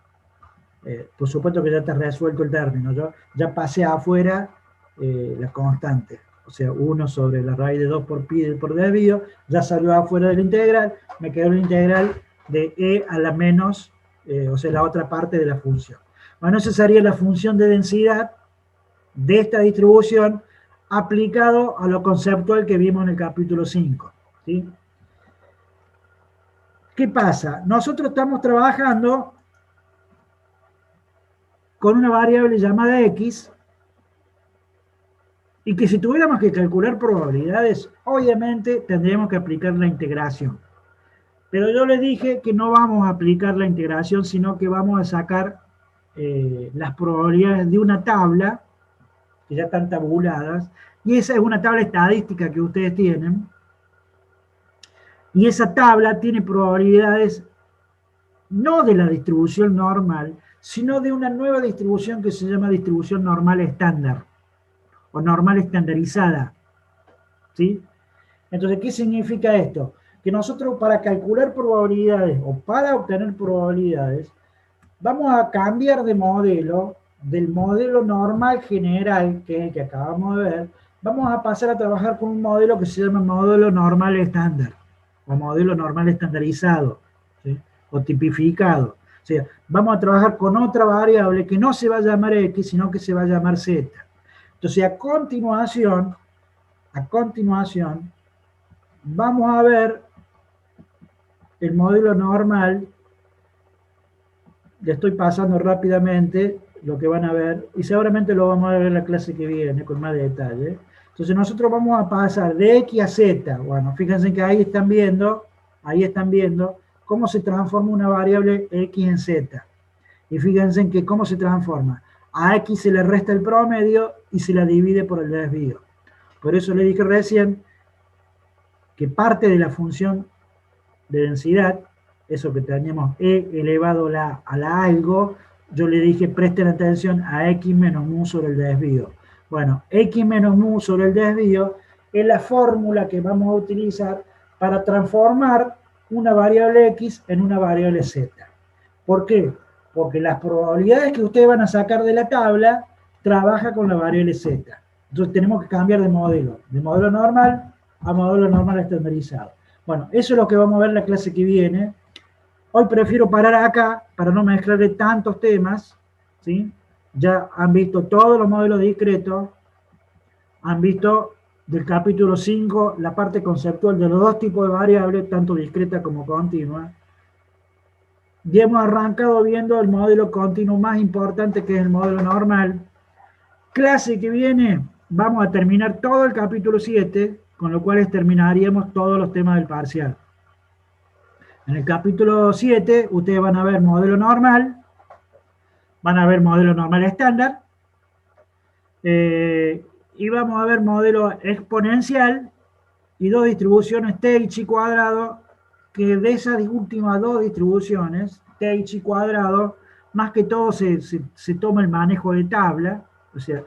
Por supuesto que ya está resuelto el término. Yo ya pasé afuera la constante. O sea, 1 sobre la raíz de 2 por pi por desvío. Ya salió afuera de la integral. Me quedó la integral de e a la menos, o sea, la otra parte de la función. Bueno, esa sería la función de densidad de esta distribución aplicado a lo conceptual que vimos en el capítulo 5. ¿Sí? ¿Qué pasa? Nosotros estamos trabajando con una variable llamada x, y que si tuviéramos que calcular probabilidades, obviamente tendríamos que aplicar la integración. Pero yo les dije que no vamos a aplicar la integración, sino que vamos a sacar las probabilidades de una tabla, que ya están tabuladas, y esa es una tabla estadística que ustedes tienen, y esa tabla tiene probabilidades no de la distribución normal, sino de una nueva distribución que se llama distribución normal estándar, o normal estandarizada, ¿sí? Entonces, ¿qué significa esto? Que nosotros para calcular probabilidades, o para obtener probabilidades, vamos a cambiar de modelo del modelo normal general, que es el que acabamos de ver, vamos a pasar a trabajar con un modelo que se llama modelo normal estándar, o modelo normal estandarizado, ¿sí? O tipificado. O sea, vamos a trabajar con otra variable que no se va a llamar X, sino que se va a llamar Z. Entonces, a continuación, vamos a ver el modelo normal. Le estoy pasando rápidamente lo que van a ver, y seguramente lo vamos a ver en la clase que viene con más detalle. Entonces nosotros vamos a pasar de X a Z. Bueno, fíjense que ahí están viendo cómo se transforma una variable X en Z. Y fíjense que cómo se transforma. A X se le resta el promedio y se la divide por el desvío. Por eso le dije recién que parte de la función de densidad, eso que teníamos E elevado a la algo, yo le dije presten atención a X menos mu sobre el desvío. Bueno, X menos mu sobre el desvío es la fórmula que vamos a utilizar para transformar una variable X en una variable Z. ¿Por qué? Porque las probabilidades que ustedes van a sacar de la tabla trabaja con la variable Z. Entonces tenemos que cambiar de modelo normal a modelo normal estandarizado. Bueno, eso es lo que vamos a ver en la clase que viene. Hoy prefiero parar acá para no mezclarle tantos temas, ¿sí? Ya han visto todos los modelos discretos, han visto del capítulo 5 la parte conceptual de los dos tipos de variables, tanto discreta como continua. Y hemos arrancado viendo el modelo continuo más importante, que es el modelo normal. Clase que viene, vamos a terminar todo el capítulo 7, con lo cual terminaríamos todos los temas del parcial. En el capítulo 7, ustedes van a ver modelo normal, van a ver modelo normal estándar, y vamos a ver modelo exponencial y dos distribuciones T y chi cuadrado, que de esas últimas dos distribuciones, T y chi cuadrado, más que todo se toma el manejo de tabla. O sea,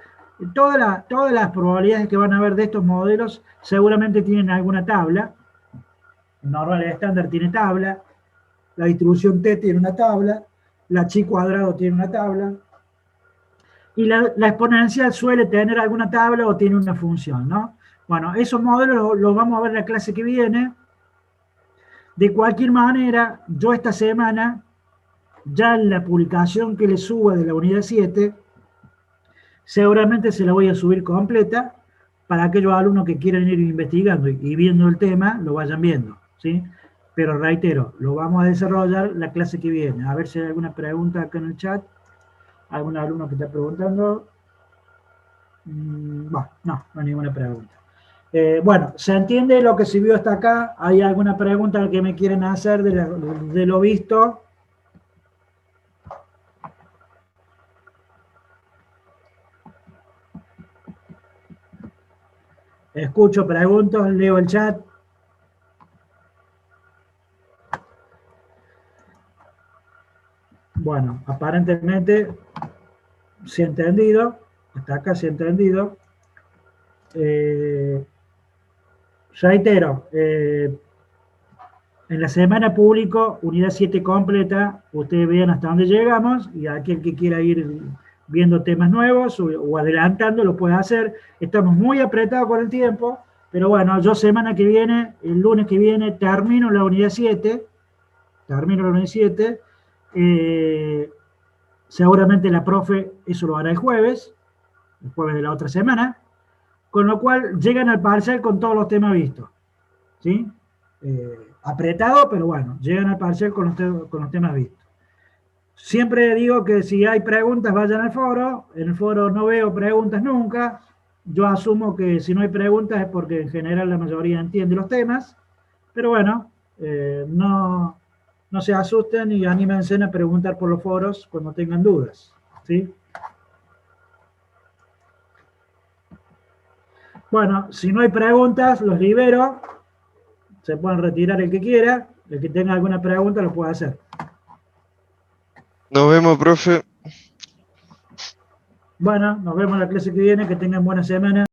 todas las probabilidades que van a ver de estos modelos seguramente tienen alguna tabla. El normal estándar tiene tabla, la distribución T tiene una tabla, la chi cuadrado tiene una tabla, y la exponencial suele tener alguna tabla o tiene una función, ¿no? Bueno, esos modelos los vamos a ver en la clase que viene. De cualquier manera, yo esta semana, ya en la publicación que les suba de la unidad 7, seguramente se la voy a subir completa para aquellos alumnos que quieran ir investigando y viendo el tema, lo vayan viendo, ¿sí? Pero reitero, lo vamos a desarrollar la clase que viene. A ver si hay alguna pregunta acá en el chat. ¿Algún alumno que está preguntando? Bueno, no hay ninguna pregunta. Bueno, ¿se entiende lo que se vio hasta acá? ¿Hay alguna pregunta que me quieren hacer de lo visto? Escucho preguntas, leo el chat. Bueno, aparentemente se ha entendido. Hasta acá se ha entendido. Reitero, en la semana publico unidad 7 completa. Ustedes vean hasta dónde llegamos y aquel que quiera ir viendo temas nuevos o adelantando lo puede hacer. Estamos muy apretados con el tiempo, pero bueno, yo semana que viene, el lunes que viene, termino la unidad 7. Seguramente la profe eso lo hará el jueves de la otra semana, con lo cual llegan al parcial con todos los temas vistos, ¿sí? Apretado, pero bueno, llegan al parcial con los temas vistos. Siempre digo que si hay preguntas vayan al foro. En el foro no veo preguntas nunca. Yo asumo que si no hay preguntas es porque en general la mayoría entiende los temas, pero bueno, no se asusten y anímense a preguntar por los foros cuando tengan dudas, ¿sí? Bueno, si no hay preguntas, los libero. Se pueden retirar el que quiera. El que tenga alguna pregunta lo puede hacer. Nos vemos, profe. Bueno, nos vemos la clase que viene. Que tengan buena semana.